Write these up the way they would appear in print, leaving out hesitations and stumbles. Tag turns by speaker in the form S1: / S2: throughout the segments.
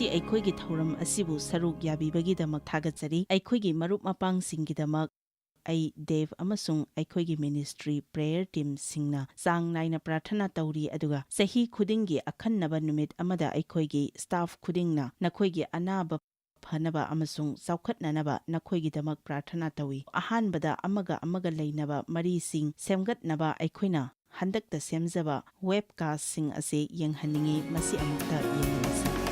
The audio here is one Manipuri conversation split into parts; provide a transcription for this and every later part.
S1: ꯉꯁꯤ ꯑꯩꯈꯣꯏꯒꯤ ꯊꯧꯔꯝ ꯑꯁꯤꯕꯨ ꯁꯔꯨꯛ ꯌꯥꯕꯤꯕꯒꯤꯗꯃꯛ ꯊꯥꯒꯠꯆꯔꯤ ꯑꯩꯈꯣꯏꯒꯤ ꯃꯔꯨꯞ ꯃꯄꯥꯡꯁꯤꯡꯒꯤꯗꯃꯛ ꯑꯩ ꯗꯦꯕ ꯑꯃꯁꯨꯡ ꯑꯩꯈꯣꯏꯒꯤ ꯃꯤꯅꯤꯁꯇ꯭ꯔꯤ ꯄ꯭ꯔꯦꯌꯔ ꯇꯤꯝꯁꯤꯡꯅ ꯆꯥꯡ ꯅꯥꯏꯅ ꯄ꯭ꯔꯥꯔꯊꯅꯥ ꯇꯧꯔꯤ ꯑꯗꯨꯒ ꯆꯍꯤ ꯈꯨꯗꯤꯡꯒꯤ ꯑꯈꯟꯅꯕ ꯅꯨꯃꯤꯠ ꯑꯃꯗ ꯑꯩꯈꯣꯏꯒꯤ ꯁ꯭ꯇꯥꯐ ꯈꯨꯗꯤꯡꯅ ꯅꯈꯣꯏꯒꯤ ꯑꯅꯥꯕ ꯐꯅꯕ ꯑꯃꯁꯨꯡ ꯆꯥꯎꯈꯠꯅꯅꯕ ꯅꯈꯣꯏꯒꯤꯗꯃꯛ ꯄ꯭ꯔꯥꯔꯊꯅꯥ ꯇꯧꯏ ꯑꯍꯥꯟꯕꯗ ꯑꯃꯒ ꯂꯩꯅꯕ ꯃꯔꯤꯁꯤꯡ ꯁꯦꯝꯒꯠꯅꯕ ꯑꯩꯈꯣꯏꯅ ꯍꯟꯗꯛꯇ ꯁꯦꯝꯖꯕ ꯋꯦꯕꯀꯥꯁꯁꯤꯡ ꯑꯁꯤ ꯌꯦꯡꯍꯟꯅꯤꯡꯉꯤ ꯃꯁꯤ ꯑꯃꯨꯛꯇ ꯌꯦꯡꯃꯤꯟꯅꯁꯤ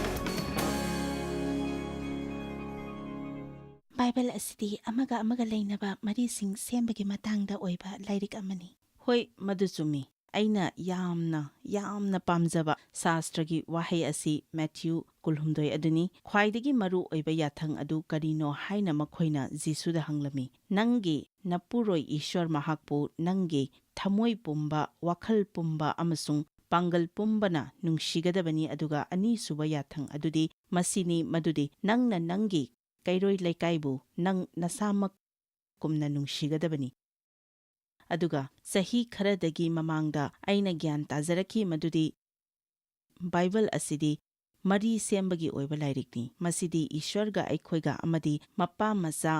S2: ꯕꯥꯏꯕꯜ ꯑꯁꯤꯗꯤ ꯑꯃꯒ ꯂꯩꯅꯕ ꯃꯔꯤꯁꯤꯡ ꯁꯦꯝꯕꯒꯤ ꯃꯇꯥꯡꯗ ꯑꯣꯏꯕ ꯂꯥꯏꯔꯤꯛ ꯑꯃꯅꯤ
S1: ꯍꯣꯏ ꯃꯗꯨ ꯆꯨꯝꯃꯤ ꯑꯩꯅ ꯌꯥꯝꯅ ꯄꯥꯝꯖꯕ ꯁꯥꯁꯇ꯭ꯔꯒꯤ ꯋꯥꯍꯩ ꯑꯁꯤ ꯃꯦꯊ꯭ꯌꯨ 16 ꯑꯗꯨꯅꯤ ꯈ꯭ꯋꯥꯏꯗꯒꯤ ꯃꯔꯨ ꯑꯣꯏꯕ ꯌꯥꯊꯪ ꯑꯗꯨ ꯀꯔꯤꯅꯣ ꯍꯥꯏꯅ ꯃꯈꯣꯏꯅ ꯖꯤꯁꯨꯗ ꯍꯪꯂꯝꯃꯤ ꯅꯪꯒꯤ ꯅꯄꯨꯔꯣꯏ ꯏꯁ꯭ꯋꯔ ꯃꯍꯥꯛꯄꯨ ꯅꯪꯒꯤ ꯊꯃꯣꯏ ꯄꯨꯝꯕ ꯋꯥꯈꯜ ꯄꯨꯝꯕ ꯑꯃꯁꯨꯡ ꯄꯥꯡꯒꯜ ꯄꯨꯝꯕꯅ ꯅꯨꯡꯁꯤꯒꯗꯕꯅꯤ ꯑꯗꯨꯒ ꯑꯅꯤꯁꯨꯕ ꯌꯥꯊꯪ ꯑꯗꯨꯗꯤ ꯃꯁꯤꯅꯤ ꯃꯗꯨꯗꯤ ꯅꯪꯅ ꯅꯪꯒꯤ ꯀꯩꯔꯣꯏ ꯂꯩꯀꯥꯏꯕꯨ ꯅꯪ ꯅꯁꯥꯃꯛꯀꯨꯝꯅ ꯅꯨꯡꯁꯤꯒꯗꯕꯅꯤ ꯑꯗꯨꯒ ꯆꯍꯤ ꯈꯔꯗꯒꯤ ꯃꯃꯥꯡꯗ ꯑꯩꯅ ꯒ꯭ꯌꯥꯟ ꯇꯥꯖꯔꯛꯈꯤ ꯃꯗꯨꯗꯤ ꯕꯥꯏꯕꯜ ꯑꯁꯤꯗꯤ ꯃꯔꯤ ꯁꯦꯝꯕꯒꯤ ꯑꯣꯏꯕ ꯂꯥꯏꯔꯤꯛꯅꯤ ꯃꯁꯤꯗꯤ ꯏꯁ꯭ꯋꯔꯒ ꯑꯩꯈꯣꯏꯒ ꯑꯃꯗꯤ ꯃꯄꯥ ꯃꯆꯥ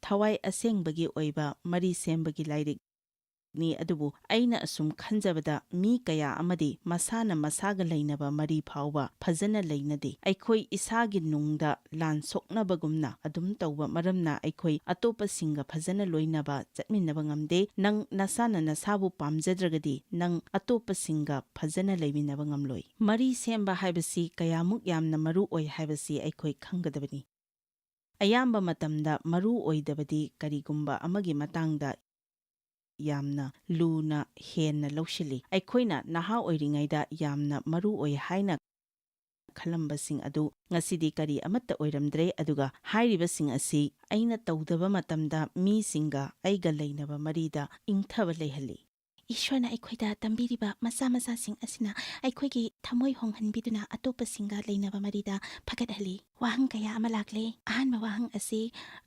S1: ꯊꯋꯥꯏ ꯑꯁꯦꯡꯕꯒꯤ ꯑꯣꯏꯕ ꯃꯔꯤ ꯁꯦꯝꯕꯒꯤ ꯂꯥꯏꯔꯤꯛꯅꯤ ꯑꯗꯨꯕꯨ ꯑꯩꯅ ꯑꯁꯨꯝ ꯈꯟꯖꯕꯗ ꯃꯤ ꯀꯌꯥ ꯑꯃꯗꯤ ꯃꯁꯥꯅ ꯃꯁꯥꯒ ꯂꯩꯅꯕ ꯃꯔꯤ ꯐꯥꯎꯕ ꯐꯖꯅ ꯂꯩꯅꯗꯦ ꯑꯩꯈꯣꯏ ꯏꯁꯥꯒꯤ ꯅꯨꯡꯗ ꯂꯥꯟ ꯁꯣꯛꯅꯕꯒꯨꯝꯅ ꯑꯗꯨꯝ ꯇꯧꯕ ꯃꯔꯝꯅ ꯑꯩꯈꯣꯏ ꯑꯇꯣꯞꯄꯁꯤꯡꯒ ꯐꯖꯅ ꯂꯣꯏꯅꯕ ꯆꯠꯃꯤꯟꯅꯕ ꯉꯝꯗꯦ ꯅꯪ ꯅꯁꯥꯅ ꯅꯁꯥꯕꯨ ꯄꯥꯝꯖꯗ꯭ꯔꯒꯗꯤ ꯅꯪ ꯑꯇꯣꯞꯄꯁꯤꯡꯒ ꯐꯖꯅ ꯂꯩꯃꯤꯟꯅꯕ ꯉꯝꯂꯣꯏ ꯃꯔꯤ ꯁꯦꯝꯕ ꯍꯥꯏꯕꯁꯤ ꯀꯌꯥꯃꯨꯛ ꯌꯥꯝꯅ ꯃꯔꯨ ꯑꯣꯏ ꯍꯥꯏꯕꯁꯤ ꯑꯩꯈꯣꯏ ꯈꯪꯒꯗꯕꯅꯤ ꯑꯌꯥꯝꯕ ꯃꯇꯝꯗ ꯃꯔꯨ ꯑꯣꯏꯗꯕꯗꯤ ꯀꯔꯤꯒꯨꯝꯕ ꯑꯃꯒꯤ ꯃꯇꯥꯡꯗ ꯌꯥꯝꯅ ꯂꯨꯅ ꯍꯦꯟꯅ ꯂꯧꯁꯤꯜꯂꯤ ꯑꯩꯈꯣꯏꯅ ꯅꯍꯥ ꯑꯣꯏꯔꯤꯉꯩꯗ ꯌꯥꯝꯅ ꯃꯔꯨ ꯑꯣꯏ ꯍꯥꯏꯅ ꯈꯜꯂꯝꯕꯁꯤꯡ ꯑꯗꯨ ꯉꯁꯤꯗꯤ ꯀꯔꯤ ꯑꯃꯠꯇ ꯑꯣꯏꯔꯝꯗ꯭ꯔꯦ ꯑꯗꯨꯒ ꯍꯥꯏꯔꯤꯕꯁꯤꯡ ꯑꯁꯤ ꯑꯩꯅ ꯇꯧꯗꯕ ꯃꯇꯝꯗ ꯃꯤꯁꯤꯡꯒ ꯑꯩꯒ ꯂꯩꯅꯕ ꯃꯔꯤꯗ ꯏꯪꯊꯕ ꯂꯩꯍꯜꯂꯤ
S2: ꯏꯁ꯭ꯋꯔꯅ ꯑꯩꯈꯣꯏꯗ ꯇꯝꯕꯤꯔꯤꯕ ꯃꯆꯥꯁꯤꯡ ꯑꯁꯤꯅ ꯑꯩꯈꯣꯏꯒꯤ ꯊꯃꯣꯏ ꯍꯣꯡꯍꯟꯕꯤꯗꯨꯅ ꯑꯇꯣꯞꯄꯁꯤꯡꯒ ꯂꯩꯅꯕ ꯃꯔꯤꯗ ꯐꯒꯠꯍꯜꯂꯤ ꯋꯥꯍꯪ ꯀꯌꯥ ꯑꯃ ꯂꯥꯛꯂꯦ ꯑꯍꯥꯟꯕ ꯋꯥꯍꯪ ꯑꯁꯤ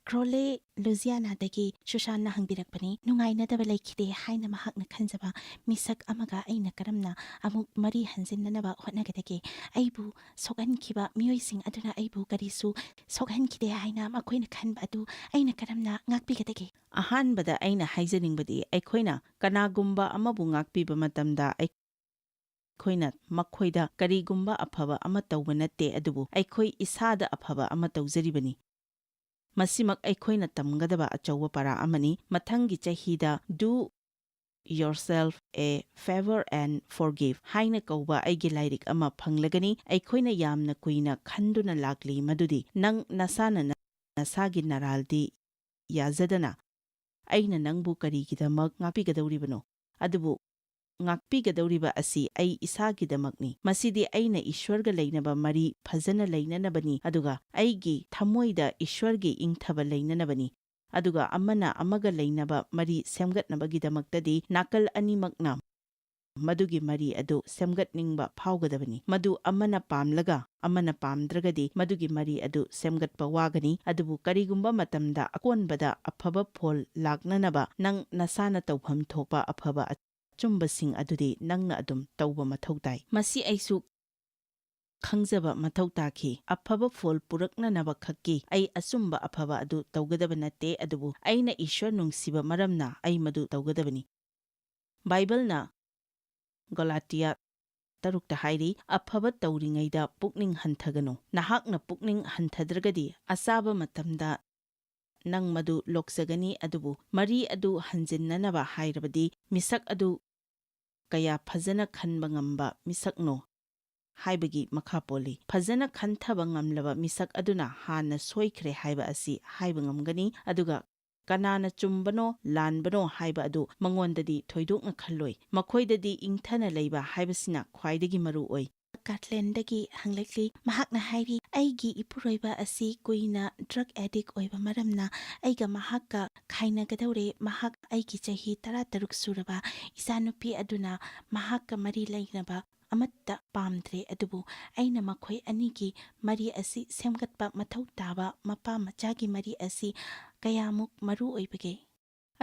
S2: ꯀ꯭ꯔꯣꯂꯦ ꯂꯨꯖꯤꯌꯥꯅꯥꯗꯒꯤ ꯁꯨꯁꯥꯟꯅ ꯍꯪꯕꯤꯔꯛꯄꯅꯤ ꯅꯨꯡꯉꯥꯏꯅꯗꯕ ꯂꯩꯈꯤꯗꯦ ꯍꯥꯏꯅ ꯃꯍꯥꯛꯅ ꯈꯟꯖꯕ ꯃꯤꯁꯛ ꯑꯃꯒ ꯑꯩꯅ ꯀꯔꯝꯅ ꯑꯃꯨꯛ ꯃꯔꯤ ꯍꯟꯖꯤꯟꯅꯅꯕ ꯍꯣꯠꯅꯒꯗꯒꯦ ꯑꯩꯕꯨ ꯁꯣꯛꯍꯟꯈꯤꯕ ꯃꯤꯑꯣꯏꯁꯤꯡ ꯑꯗꯨꯅ ꯑꯩꯕꯨ ꯀꯔꯤꯁꯨ ꯁꯣꯛꯍꯟꯈꯤꯗꯦ ꯍꯥꯏꯅ ꯃꯈꯣꯏꯅ ꯈꯟꯕ ꯑꯗꯨ ꯑꯩꯅ ꯀꯔꯝꯅ ꯉꯥꯛꯄꯤꯒꯗꯒꯦ
S1: ꯑꯍꯥꯟꯕꯗ ꯑꯩꯅ ꯍꯥꯏꯖꯅꯤꯡꯕꯗꯤ ꯑꯩꯈꯣꯏꯅ ꯀꯅꯥꯒꯨꯝꯕ ꯑꯃꯕꯨ ꯉꯥꯛꯄꯤꯕ ꯃꯇꯝꯗ ꯑꯩꯈꯣꯏꯅ ꯃꯈꯣꯏꯗ ꯀꯔꯤꯒꯨꯝꯕ ꯑꯐꯕ ꯑꯃ ꯇꯧꯕ ꯅꯠꯇꯦ ꯑꯗꯨꯕꯨ ꯑꯩꯈꯣꯏ ꯏꯁꯥꯗ ꯑꯐꯕ ꯑꯃ ꯇꯧꯖꯔꯤꯕꯅꯤ ꯃꯁꯤꯃꯛ ꯑꯩꯈꯣꯏꯅ ꯇꯝꯒꯗꯕ ꯑꯆꯧꯕ ꯄꯔꯥ ꯑꯃꯅꯤ ꯃꯊꯪꯒꯤ ꯆꯍꯤꯗ ꯗꯨ yourself a favor and forgive ꯍꯥꯏꯅ ꯀꯧꯕ ꯑꯩꯒꯤ ꯂꯥꯏꯔꯤꯛ ꯑꯃ ꯐꯪꯂꯒꯅꯤ ꯑꯩꯈꯣꯏꯅ ꯌꯥꯝꯅ ꯀꯨꯏꯅ ꯈꯟꯗꯨꯅ ꯂꯥꯛꯂꯤ ꯃꯗꯨꯗꯤ ꯅꯪ ꯅꯁꯥꯅ ꯅꯁꯥꯒꯤ ꯅꯔꯥꯜꯗꯤ ꯌꯥꯖꯗꯅ ꯑꯩꯅ ꯅꯪꯕꯨ ꯀꯔꯤꯒꯤꯗꯃꯛ ꯉꯥꯛꯄꯤꯒꯗꯧꯔꯤꯕꯅꯣ ꯑꯗꯨꯕꯨ ꯉꯥꯛꯄꯤꯒꯗꯧꯔꯤꯕ ꯑꯁꯤ ꯑꯩ ꯏꯁꯥꯒꯤꯗꯃꯛꯅꯤ ꯃꯁꯤꯗꯤ ꯑꯩꯅ ꯏꯁ꯭ꯋꯔꯒ ꯂꯩꯅꯕ ꯃꯔꯤ ꯐꯖꯅ ꯂꯩꯅꯅꯕꯅꯤ ꯑꯗꯨꯒ ꯑꯩꯒꯤ ꯊꯃꯣꯏꯗ ꯏꯁ꯭ꯋꯔꯒꯤ ꯏꯪꯊꯕ ꯂꯩꯅꯅꯕꯅꯤ ꯑꯗꯨꯒ ꯑꯃꯅ ꯑꯃꯒ ꯂꯩꯅꯕ ꯃꯔꯤ ꯁꯦꯝꯒꯠꯅꯕꯒꯤꯗꯃꯛꯇꯗꯤ ꯅꯥꯀꯜ ꯑꯅꯤꯃꯛꯅ ꯃꯗꯨꯒꯤ ꯃꯔꯤ ꯑꯗꯨ ꯁꯦꯝꯒꯠꯅꯤꯡꯕ ꯐꯥꯎꯒꯗꯕꯅꯤ ꯃꯗꯨ ꯑꯃꯅ ꯄꯥꯝꯂꯒ ꯑꯃꯅ ꯄꯥꯝꯗ꯭ꯔꯒꯗꯤ ꯃꯗꯨꯒꯤ ꯃꯔꯤ ꯑꯗꯨ ꯁꯦꯝꯒꯠꯄ ꯋꯥꯒꯅꯤ ꯑꯗꯨꯕꯨ ꯀꯔꯤꯒꯨꯝꯕ ꯃꯇꯝꯗ ꯑꯀꯣꯟꯕꯗ ꯑꯐꯕ ꯐꯣꯜ ꯂꯥꯛꯅꯅꯕ ꯅꯪ ꯅꯁꯥꯅ ꯇꯧꯐꯝ ꯊꯣꯛꯄ ꯑꯐꯕ ꯑꯆꯨꯝꯕꯁꯤꯡ ꯑꯗꯨꯗꯤ ꯅꯪꯅ ꯑꯗꯨꯝ ꯇꯧꯕ ꯃꯊꯧ ꯇꯥꯏ ꯃꯁꯤ ꯑꯩꯁꯨ ꯈꯪꯖꯕ ꯃꯊꯧ ꯇꯥꯈꯤ ꯑꯐꯕ ꯐꯣꯜ ꯄꯨꯔꯛꯅꯅꯕ ꯈꯛꯀꯤ ꯑꯩ ꯑꯆꯨꯝꯕ ꯑꯐꯕ ꯑꯗꯨ ꯇꯧꯒꯗꯕ ꯅꯠꯇꯦ ꯑꯗꯨꯕꯨ ꯑꯩꯅ ꯏꯁ꯭ꯋꯔ ꯅꯨꯡꯁꯤꯕ ꯃꯔꯝꯅ ꯑꯩ ꯃꯗꯨ ꯇꯧꯒꯗꯕꯅꯤ ꯕꯥꯏꯕꯜꯅ ꯒꯂꯥꯇꯤꯌꯥ 6 ꯍꯥꯏꯔꯤ ꯑꯐꯕ ꯇꯧꯔꯤꯉꯩꯗ ꯄꯨꯛꯅꯤꯡ ꯍꯟꯊꯒꯅꯨ ꯅꯍꯥꯛꯅ ꯄꯨꯛꯅꯤꯡ ꯍꯟꯊꯗ꯭ꯔꯒꯗꯤ ꯑꯆꯥꯕ ꯃꯇꯝꯗ ꯅꯪ ꯃꯗꯨ ꯂꯣꯛꯆꯒꯅꯤ ꯑꯗꯨꯕꯨ ꯃꯔꯤ ꯑꯗꯨ ꯍꯟꯖꯤꯟꯅꯅꯕ ꯍꯥꯏꯔꯕꯗꯤ ꯃꯤꯁꯛ ꯑꯗꯨ ꯀꯌꯥ ꯐꯖꯅ ꯈꯟꯕ ꯉꯝꯕ ꯃꯤꯁꯛꯅꯣ ꯍꯥꯏꯕꯒꯤ ꯃꯈꯥ ꯄꯣꯜꯂꯤ ꯐꯖꯅ ꯈꯟꯊꯕ ꯉꯝꯂꯕ ꯃꯤꯁꯛ ꯑꯗꯨꯅ ꯍꯥꯟꯅ ꯁꯣꯏꯈ꯭ꯔꯦ ꯍꯥꯏꯕ ꯑꯁꯤ ꯍꯥꯏꯕ ꯉꯝꯒꯅꯤ ꯑꯗꯨꯒ ꯀꯅꯥꯅ ꯆꯨꯝꯕꯅꯣ ꯂꯥꯟꯕꯅꯣ ꯍꯥꯏꯕ ꯑꯗꯨ ꯃꯉꯣꯟꯗꯗꯤ ꯊꯣꯏꯗꯣꯛꯅ ꯈꯜꯂꯣꯏ ꯃꯈꯣꯏꯗꯗꯤ ꯏꯪꯊꯅ ꯂꯩꯕ ꯍꯥꯏꯕꯁꯤꯅ ꯈ꯭ꯋꯥꯏꯗꯒꯤ ꯃꯔꯨ ꯑꯣꯏ
S2: ꯀꯥꯠꯂꯦꯟꯗꯒꯤ ꯍꯪꯂꯛꯂꯤ ꯃꯍꯥꯛꯅ ꯍꯥꯏꯔꯤ ꯑꯩꯒꯤ ꯏꯄꯨꯔꯣꯏꯕ ꯑꯁꯤ ꯀꯨꯏꯅ ꯗ꯭ꯔꯒ ꯑꯦꯗꯤꯛ ꯑꯣꯏꯕ ꯃꯔꯝꯅ ꯑꯩꯒ ꯃꯍꯥꯛꯀ ꯈꯥꯏꯅꯒꯗꯧꯔꯦ ꯃꯍꯥꯛ ꯑꯩꯒꯤ ꯆꯍꯤ 13 ꯁꯨꯔꯕ ꯏꯆꯥꯅꯨꯄꯤ ꯑꯗꯨꯅ ꯃꯍꯥꯛꯀ ꯃꯔꯤ ꯂꯩꯅꯕ ꯑꯃꯠꯇ ꯄꯥꯝꯗ꯭ꯔꯦ ꯑꯗꯨꯕꯨ ꯑꯩꯅ ꯃꯈꯣꯏ ꯑꯅꯤꯒꯤ ꯃꯔꯤ ꯑꯁꯤ ꯁꯦꯝꯒꯠꯄ ꯃꯊꯧ ꯇꯥꯕ ꯃꯄꯥ ꯃꯆꯥꯒꯤ ꯃꯔꯤ ꯑꯁꯤ ꯀꯌꯥꯃꯨꯛ ꯃꯔꯨ ꯑꯣꯏꯕꯒꯦ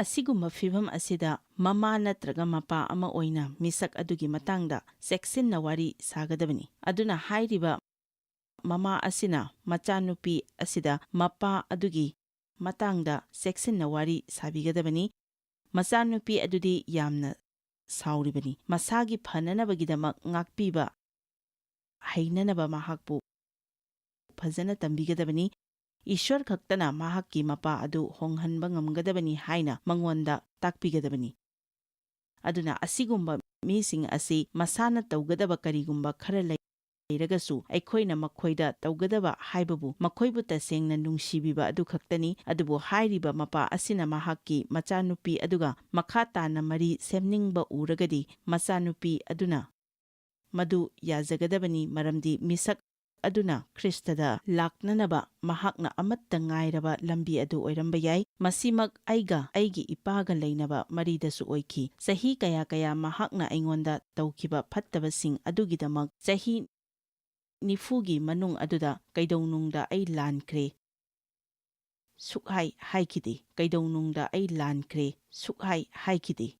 S1: ꯑꯁꯤꯒꯨꯝꯕ ꯐꯤꯚꯝ ꯑꯁꯤꯗ ꯃꯃꯥ ꯅꯠꯇ꯭ꯔꯒ ꯃꯄꯥ ꯑꯃ ꯑꯣꯏꯅ ꯃꯤꯁꯛ ꯑꯗꯨꯒꯤ ꯃꯇꯥꯡꯗ ꯆꯦꯛꯁꯤꯟꯅ ꯋꯥꯔꯤ ꯁꯥꯒꯗꯕꯅꯤ ꯑꯗꯨꯅ ꯍꯥꯏꯔꯤꯕ ꯃꯃꯥ ꯑꯁꯤꯅ ꯃꯆꯥꯅꯨꯄꯤ ꯑꯁꯤꯗ ꯃꯄꯥ ꯑꯗꯨꯒꯤ ꯃꯇꯥꯡꯗ ꯆꯦꯛꯁꯤꯟꯅ ꯋꯥꯔꯤ ꯁꯥꯕꯤꯒꯗꯕꯅꯤ꯫ ꯃꯆꯥꯅꯨꯄꯤ ꯑꯗꯨꯗꯤ ꯌꯥꯝꯅ ꯁꯥꯎꯔꯤꯕꯅꯤ꯫ ꯃꯁꯥꯒꯤ ꯐꯅꯅꯕꯒꯤꯗꯃꯛ ꯉꯥꯛꯄꯤꯕ ꯍꯩꯅꯅꯕ ꯃꯍꯥꯛꯄꯨ ꯐꯖꯅ ꯇꯝꯕꯤꯒꯗꯕꯅꯤ꯫ ꯏꯁ꯭ꯋꯔ ꯈꯛꯇꯅ ꯃꯍꯥꯛꯀꯤ ꯃꯄꯥ ꯑꯗꯨ ꯍꯣꯡꯍꯟꯕ ꯉꯝꯒꯗꯕꯅꯤ ꯍꯥꯏꯅ ꯃꯉꯣꯟꯗ ꯇꯥꯛꯄꯤꯒꯗꯕꯅꯤ꯫ ꯑꯗꯨꯅ ꯑꯁꯤꯒꯨꯝꯕ ꯃꯤꯁꯤꯡ ꯑꯁꯤ ꯃꯁꯥꯅ ꯇꯧꯒꯗꯕ ꯀꯔꯤꯒꯨꯝꯕ ꯈꯔ ꯂꯩꯔꯒꯁꯨ ꯑꯩꯈꯣꯏꯅ ꯃꯈꯣꯏꯗ ꯇꯧꯒꯗꯕ ꯍꯥꯏꯕꯕꯨ ꯃꯈꯣꯏꯕꯨ ꯇꯁꯦꯡꯅ ꯅꯨꯡꯁꯤꯕꯤꯕ ꯑꯗꯨ ꯈꯛꯇꯅꯤ꯫ ꯑꯗꯨꯕꯨ ꯍꯥꯏꯔꯤꯕ ꯃꯄꯥ ꯑꯁꯤꯅ ꯃꯍꯥꯛꯀꯤ ꯃꯆꯥꯅꯨꯄꯤ ꯑꯗꯨꯒ ꯃꯈꯥ ꯇꯥꯅ ꯃꯔꯤ ꯁꯦꯝꯅꯤꯡꯕ ꯎꯔꯒꯗꯤ ꯃꯆꯥꯅꯨꯄꯤ ꯑꯗꯨꯅ ꯃꯗꯨ ꯌꯥꯖꯒꯗꯕꯅꯤ, ꯃꯔꯝꯗꯤ ꯃꯤꯁꯛ ꯑꯗꯨꯅ ꯈ꯭ꯔꯤꯁꯇꯗ ꯂꯥꯛꯅꯅꯕ ꯃꯍꯥꯛꯅ ꯑꯃꯠꯇ ꯉꯥꯏꯔꯕ ꯂꯝꯕꯤ ꯑꯗꯨ ꯑꯣꯏꯔꯝꯕ ꯌꯥꯏ꯫ ꯃꯁꯤꯃꯛ ꯑꯩꯒ ꯑꯩꯒꯤ ꯏꯄꯥꯒ ꯂꯩꯅꯕ ꯃꯔꯤꯗꯁꯨ ꯑꯣꯏꯈꯤ꯫ ꯆꯍꯤ ꯀꯌꯥ ꯃꯍꯥꯛꯅ ꯑꯩꯉꯣꯟꯗ ꯇꯧꯈꯤꯕ ꯐꯠꯇꯕꯁꯤꯡ ꯑꯗꯨꯒꯤꯗꯃꯛ ꯆꯍꯤ 90ꯒꯤ ꯃꯅꯨꯡ ꯑꯗꯨꯗ ꯀꯩꯗꯧꯅꯨꯡꯗ ꯑꯩ ꯂꯥꯟꯈ꯭ꯔꯦ ꯁꯨꯛꯍꯥꯏ ꯍꯥꯏꯈꯤꯗꯦ꯫ ꯀꯩꯗꯧꯅꯨꯡꯗ ꯑꯩ ꯂꯥꯟꯈ꯭ꯔꯦ ꯁꯨꯛꯍꯥꯏ ꯍꯥꯏꯈꯤꯗꯦ꯫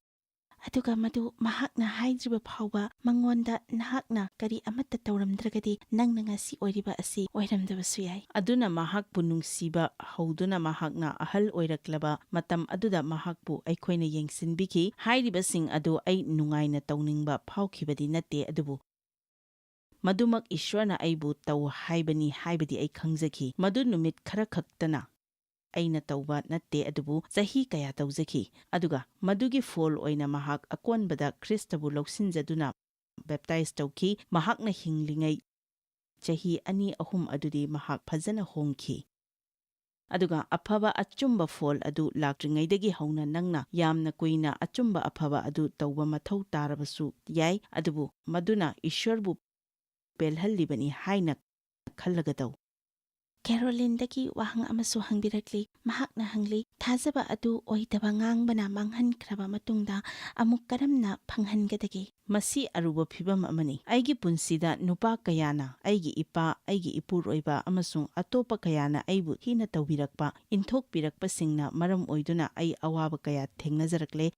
S2: ꯑꯗꯨꯒ ꯃꯗꯨ ꯃꯍꯥꯛꯅ ꯍꯥꯏꯗ꯭ꯔꯤꯕ ꯐꯥꯎꯕ ꯃꯉꯣꯟꯗ ꯅꯍꯥꯛꯅ ꯀꯔꯤ ꯑꯃꯠꯇ ꯇꯧꯔꯝꯗ꯭ꯔꯒꯗꯤ ꯅꯪꯅ ꯉꯁꯤ ꯑꯣꯏꯔꯤꯕ ꯑꯁꯤ ꯑꯣꯏꯔꯝꯗꯕꯁꯨ ꯌꯥꯏ꯫
S1: ꯑꯗꯨꯅ ꯃꯍꯥꯛꯄꯨ ꯅꯨꯡꯁꯤꯕ ꯍꯧꯗꯨꯅ ꯃꯍꯥꯛꯅ ꯑꯍꯜ ꯑꯣꯏꯔꯛꯂꯕ ꯃꯇꯝ ꯑꯗꯨꯗ ꯃꯍꯥꯛꯄꯨ ꯑꯩꯈꯣꯏꯅ ꯌꯦꯡꯁꯤꯟꯕꯤꯈꯤ꯫ ꯍꯥꯏꯔꯤꯕꯁꯤꯡ ꯑꯗꯨ ꯑꯩ ꯅꯨꯡꯉꯥꯏꯅ ꯇꯧꯅꯤꯡꯕ ꯐꯥꯎꯈꯤꯕꯗꯤ ꯅꯠꯇꯦ, ꯑꯗꯨꯕꯨ ꯃꯗꯨꯃꯛ ꯏꯁ꯭ꯋꯔꯅ ꯑꯩꯕꯨ ꯇꯧ ꯍꯥꯏꯕꯅꯤ ꯍꯥꯏꯕꯗꯤ ꯑꯩ ꯈꯪꯖꯈꯤ꯫ ꯃꯗꯨ ꯅꯨꯃꯤꯠ ꯈꯔ ꯈꯛꯇꯅ ꯑꯩꯅ ꯇꯧꯕ ꯅꯠꯇꯦ, ꯑꯗꯨꯕꯨ ꯆꯍꯤꯀꯌꯥ ꯇꯧꯖꯈꯤ꯫ ꯑꯗꯨꯒ ꯃꯗꯨꯒꯤ ꯐꯣꯜ ꯑꯣꯏꯅ ꯃꯍꯥꯛ ꯑꯀꯣꯟꯕꯗ ꯈ꯭ꯔꯤꯁꯇꯕꯨ ꯂꯧꯁꯤꯟꯖꯗꯨꯅ ꯕꯦꯞꯇꯥꯏꯖ ꯇꯧꯈꯤ꯫ ꯃꯍꯥꯛꯅ ꯍꯤꯡꯂꯤꯉꯩ ꯆꯍꯤ 2-3 ꯑꯗꯨꯗꯤ ꯃꯍꯥꯛ ꯐꯖꯅ ꯍꯣꯡꯈꯤ꯫ ꯑꯗꯨꯒ ꯑꯐꯕ ꯑꯆꯨꯝꯕ ꯐꯣꯜ ꯑꯗꯨ ꯂꯥꯛꯇ꯭ꯔꯤꯉꯩꯗꯒꯤ ꯍꯧꯅ ꯅꯪꯅ ꯌꯥꯝꯅ ꯀꯨꯏꯅ ꯑꯆꯨꯝꯕ ꯑꯐꯕ ꯑꯗꯨ ꯇꯧꯕ ꯃꯊꯧ ꯇꯥꯔꯕꯁꯨ ꯌꯥꯏ, ꯑꯗꯨꯕꯨ ꯃꯗꯨꯅ ꯏꯁ꯭ꯋꯔꯕꯨ ꯄꯦꯜꯍꯜꯂꯤꯕꯅꯤ ꯍꯥꯏꯅ ꯈꯜꯂꯒ ꯇꯧ꯫
S2: ꯀꯦꯔꯣꯂꯤꯟꯗꯒꯤ ꯋꯥꯍꯪ ꯑꯃꯁꯨ ꯍꯪꯕꯤꯔꯛꯂꯤ꯫ ꯃꯍꯥꯛꯅ ꯍꯪꯂꯤ, ꯊꯥꯖꯕ ꯑꯗꯨ ꯑꯣꯏꯗꯕ ꯉꯥꯡꯕꯅ ꯃꯥꯡꯍꯟꯈ꯭ꯔꯕ ꯃꯇꯨꯡꯗ ꯑꯃꯨꯛ ꯀꯔꯝꯅ ꯐꯪꯍꯟꯒꯗꯒꯦ?
S1: ꯃꯁꯤ ꯑꯔꯨꯕ ꯐꯤꯚꯝ ꯑꯃꯅꯤ꯫ ꯑꯩꯒꯤ ꯄꯨꯟꯁꯤꯗ ꯅꯨꯄꯥ ꯀꯌꯥꯅ, ꯑꯩꯒꯤ ꯏꯄꯥ, ꯑꯩꯒꯤ ꯏꯄꯨꯔꯣꯏꯕ ꯑꯃꯁꯨꯡ ꯑꯇꯣꯞꯄ ꯀꯌꯥꯅ ꯑꯩꯕꯨ ꯊꯤꯅ ꯇꯧꯕꯤꯔꯛꯄ, ꯏꯟꯊꯣꯛꯄꯤꯔꯛꯄꯁꯤꯡꯅ ꯃꯔꯝ ꯑꯣꯏꯗꯨꯅ ꯑꯩ ꯑꯋꯥꯕ ꯀꯌꯥ ꯊꯦꯡꯅꯖꯔꯛꯂꯦ꯫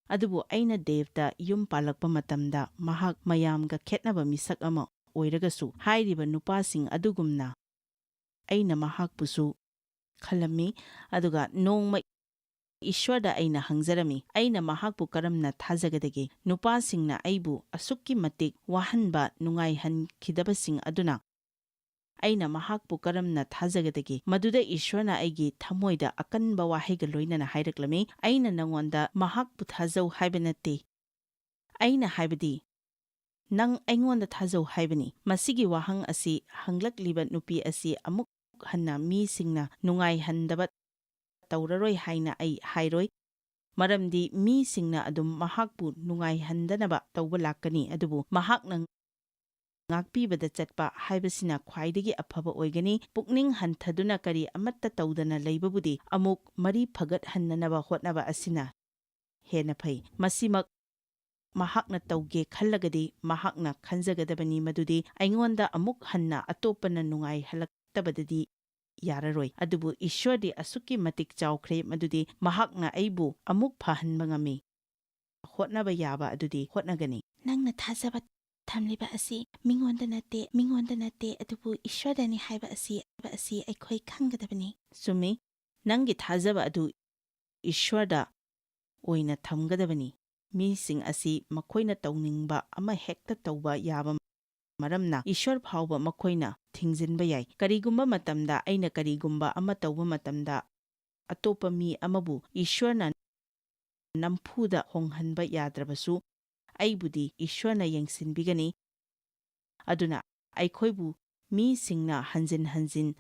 S1: ꯑꯗꯨꯕꯨ ꯑꯩꯅ ꯗꯦꯕꯇ ꯌꯨꯝ ꯄꯥꯜꯂꯛꯄ ꯃꯇꯝꯗ ꯃꯍꯥꯛ ꯃꯌꯥꯝꯒ ꯈꯦꯠꯅꯕ ꯃꯤꯁꯛ ꯑꯃ ꯑꯣꯏꯔꯒꯁꯨ ꯍꯥꯏꯔꯤꯕ ꯅꯨꯄꯥꯁꯤꯡ ꯑꯗꯨꯒꯨꯝꯅ ꯑꯩꯅ ꯃꯍꯥꯛꯄꯨꯁꯨ ꯈꯜꯂꯝꯃꯤ꯫ ꯑꯗꯨꯒ ꯅꯣꯡꯃ ꯏꯁ꯭ꯋꯔꯗ ꯑꯩꯅ ꯍꯪꯖꯔꯝꯃꯤ, ꯑꯩꯅ ꯃꯍꯥꯛꯄꯨ ꯀꯔꯝꯅ ꯊꯥꯖꯒꯗꯒꯦ? ꯅꯨꯄꯥꯁꯤꯡꯅ ꯑꯩꯕꯨ ꯑꯁꯨꯛꯀꯤ ꯃꯇꯤꯛ ꯋꯥꯍꯟꯕ ꯅꯨꯡꯉꯥꯏꯍꯟꯈꯤꯗꯕꯁꯤꯡ ꯑꯗꯨꯅ ꯑꯩꯅ ꯃꯍꯥꯛꯄꯨ ꯀꯔꯝꯅ ꯊꯥꯖꯒꯗꯒꯦ? ꯃꯗꯨꯗ ꯏꯁ꯭ꯋꯔꯅ ꯑꯩꯒꯤ ꯊꯃꯣꯏꯗ ꯑꯀꯟꯕ ꯋꯥꯍꯩꯒ ꯂꯣꯏꯅꯅ ꯍꯥꯏꯔꯛꯂꯝꯃꯤ, ꯑꯩꯅ ꯅꯉꯣꯟꯗ ꯃꯍꯥꯛꯄꯨ ꯊꯥꯖꯧ ꯍꯥꯏꯕ ꯅꯠꯇꯦ, ꯑꯩꯅ ꯍꯥꯏꯕꯗꯤ ꯅꯪ ꯑꯩꯉꯣꯟꯗ ꯊꯥꯖꯧ ꯍꯥꯏꯕꯅꯤ꯫ ꯃꯁꯤꯒꯤ ꯋꯥꯍꯪ ꯑꯁꯤ ꯍꯪꯂꯛꯂꯤꯕ ꯅꯨꯄꯤ ꯑꯁꯤ ꯑꯃꯨꯛ ꯍꯟꯅ ꯃꯤꯁꯤꯡꯅ ꯅꯨꯡꯉꯥꯏꯍꯟꯗꯕ ꯇꯧꯔꯔꯣꯏ ꯍꯥꯏꯅ ꯑꯩ ꯍꯥꯏꯔꯣꯏ, ꯃꯔꯝꯗꯤ ꯃꯤꯁꯤꯡꯅ ꯑꯗꯨꯝ ꯃꯍꯥꯛꯄꯨ ꯅꯨꯡꯉꯥꯏꯍꯟꯗꯅꯕ ꯇꯧꯕ ꯂꯥꯛꯀꯅꯤ, ꯑꯗꯨꯕꯨ ꯃꯍꯥꯛꯅ ꯉꯥꯛꯄꯤꯕꯗ ꯆꯠꯄ ꯍꯥꯏꯕꯁꯤꯅ ꯈ꯭ꯋꯥꯏꯗꯒꯤ ꯑꯐꯕ ꯑꯣꯏꯒꯅꯤ꯫ ꯄꯨꯛꯅꯤꯡ ꯍꯟꯊꯗꯨꯅ ꯀꯔꯤ ꯑꯃꯠꯇ ꯇꯧꯗꯅ ꯂꯩꯕꯕꯨꯗꯤ ꯑꯃꯨꯛ ꯃꯔꯤ ꯐꯒꯠꯍꯟꯅꯅꯕ ꯍꯣꯠꯅꯕ ꯑꯁꯤꯅ ꯍꯦꯟꯅ ꯐꯩ꯫ ꯃꯁꯤꯃꯛ ꯃꯍꯥꯛꯅ ꯇꯧꯒꯦ ꯈꯜꯂꯒꯗꯤ ꯃꯍꯥꯛꯅ ꯈꯟꯖꯒꯗꯕꯅꯤ ꯃꯗꯨꯗꯤ ꯑꯩꯉꯣꯟꯗ ꯑꯃꯨꯛ ꯍꯟꯅ ꯑꯇꯣꯞꯄꯅ ꯅꯨꯡꯉꯥꯏꯍꯜꯂꯛꯇꯕꯗꯗꯤ ꯌꯥꯔꯔꯣꯏ, ꯑꯗꯨꯕꯨ ꯏꯁ꯭ꯋꯔꯗꯤ ꯑꯁꯨꯛꯀꯤ ꯃꯇꯤꯛ ꯆꯥꯎꯈ꯭ꯔꯦ ꯃꯗꯨꯗꯤ ꯃꯍꯥꯛꯅ ꯑꯩꯕꯨ ꯑꯃꯨꯛ ꯐꯍꯟꯕ ꯉꯝꯃꯤ꯫ ꯍꯣꯠꯅꯕ ꯌꯥꯕ ꯑꯗꯨꯗꯤ ꯍꯣꯠꯅꯒꯅꯤ꯫
S2: ꯅꯪꯅ ꯊꯥꯖꯕ ꯊꯝꯂꯤꯕ ꯑꯁꯤ ꯃꯤꯉꯣꯟꯗ ꯅꯠꯇꯦ, ꯑꯗꯨꯕꯨ ꯏꯁ꯭ꯋꯔꯗꯅꯤ ꯍꯥꯏꯕ ꯑꯁꯤ ꯑꯩꯈꯣꯏ ꯈꯪꯒꯗꯕꯅꯤ꯫
S1: ꯆꯨꯝꯃꯤ, ꯅꯪꯒꯤ ꯊꯥꯖꯕ ꯑꯗꯨ ꯏꯁ꯭ꯋꯔꯗ ꯑꯣꯏꯅ ꯊꯝꯒꯗꯕꯅꯤ꯫ ꯃꯤꯁꯤꯡ ꯑꯁꯤ ꯃꯈꯣꯏꯅ ꯇꯧꯅꯤꯡꯕ ꯑꯃ ꯍꯦꯛꯇ ꯇꯧꯕ ꯌꯥꯕ ꯃꯔꯝꯅ ꯏꯁ꯭ꯋꯔ ꯐꯥꯎꯕ ꯃꯈꯣꯏꯅ ꯊꯤꯡꯖꯤꯟꯕ ꯌꯥꯏ꯫ ꯀꯔꯤꯒꯨꯝꯕ ꯃꯇꯝꯗ ꯑꯩꯅ ꯀꯔꯤꯒꯨꯝꯕ ꯑꯃ ꯇꯧꯕ ꯃꯇꯝꯗ ꯑꯇꯣꯞꯄ ꯃꯤ ꯑꯃꯕꯨ ꯏꯁ꯭ꯋꯔꯅ ꯅꯝꯐꯨꯗ ꯍꯣꯡꯍꯟꯕ ꯌꯥꯗ꯭ꯔꯕꯁꯨ ꯑꯩꯕꯨꯗꯤ ꯏꯁ꯭ꯋꯔꯅ ꯌꯦꯡꯁꯤꯟꯕꯤꯒꯅꯤ꯫ ꯑꯗꯨꯅ ꯑꯩꯈꯣꯏꯕꯨ ꯃꯤꯁꯤꯡꯅ ꯍꯟꯖꯤꯟ ꯍꯟꯖꯤꯟ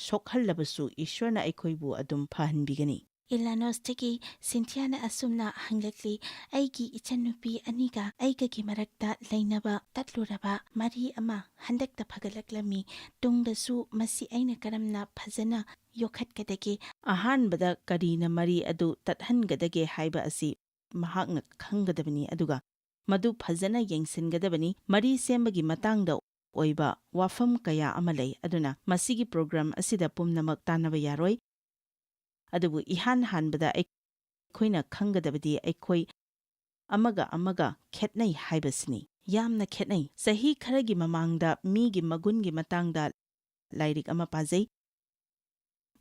S1: ꯁꯣꯛꯍꯜꯂꯕꯁꯨ ꯏꯁ꯭ꯋꯔꯅ ꯑꯩꯈꯣꯏꯕꯨ ꯑꯗꯨꯝ ꯐꯍꯟꯕꯤꯒꯅꯤ꯫
S2: ꯏꯂꯥꯅꯣꯁꯇꯒꯤ ꯁꯤꯟꯊꯤꯌꯥꯅ ꯑꯁꯨꯝꯅ ꯍꯪꯂꯛꯂꯤ, ꯑꯩꯒꯤ ꯏꯆꯟꯅꯨꯄꯤ ꯑꯅꯤꯒ ꯑꯩꯒꯒꯤ ꯃꯔꯛꯇ ꯂꯩꯅꯕ ꯇꯠꯂꯨꯔꯕ ꯃꯔꯤ ꯑꯃ ꯍꯟꯗꯛꯇ ꯐꯒꯠꯂꯛꯂꯝꯃꯤ꯫ ꯇꯨꯡꯗꯁꯨ ꯃꯁꯤ ꯑꯩꯅ ꯀꯔꯝꯅ ꯐꯖꯅ ꯌꯣꯛꯈꯠꯀꯗꯒꯦ?
S1: ꯑꯍꯥꯟꯕꯗ ꯀꯔꯤꯅ ꯃꯔꯤ ꯑꯗꯨ ꯇꯠꯍꯟꯒꯗꯒꯦ ꯍꯥꯏꯕ ꯑꯁꯤ ꯃꯍꯥꯛꯅ ꯈꯪꯒꯗꯕꯅꯤ, ꯑꯗꯨꯒ ꯃꯗꯨ ꯐꯖꯅ ꯌꯦꯡꯁꯤꯟꯒꯗꯕꯅꯤ꯫ ꯃꯔꯤ ꯁꯦꯝꯕꯒꯤ ꯃꯇꯥꯡꯗ ꯑꯣꯏꯕ ꯋꯥꯐꯝ ꯀꯌꯥ ꯑꯃ ꯂꯩ, ꯑꯗꯨꯅ ꯃꯁꯤꯒꯤ ꯄ꯭ꯔꯣꯒ꯭ꯔꯥꯝ ꯑꯁꯤꯗ ꯄꯨꯝꯅꯃꯛ ꯇꯥꯟꯅꯕ ꯌꯥꯔꯣꯏ꯫ ꯑꯗꯨꯕꯨ ꯏꯍꯥꯟ ꯍꯥꯟꯕꯗ ꯑꯩꯈꯣꯏꯅ ꯈꯪꯒꯗꯕꯗꯤ ꯑꯩꯈꯣꯏ ꯑꯃꯒ ꯑꯃꯒ ꯈꯦꯠꯅꯩ ꯍꯥꯏꯕꯁꯤꯅꯤ꯫ ꯌꯥꯝꯅ ꯈꯦꯠꯅꯩ꯫ ꯆꯍꯤ ꯈꯔꯒꯤ ꯃꯃꯥꯡꯗ ꯃꯤꯒꯤ ꯃꯒꯨꯟꯒꯤ ꯃꯇꯥꯡꯗ ꯂꯥꯏꯔꯤꯛ ꯑꯃ ꯄꯥꯖꯩ꯫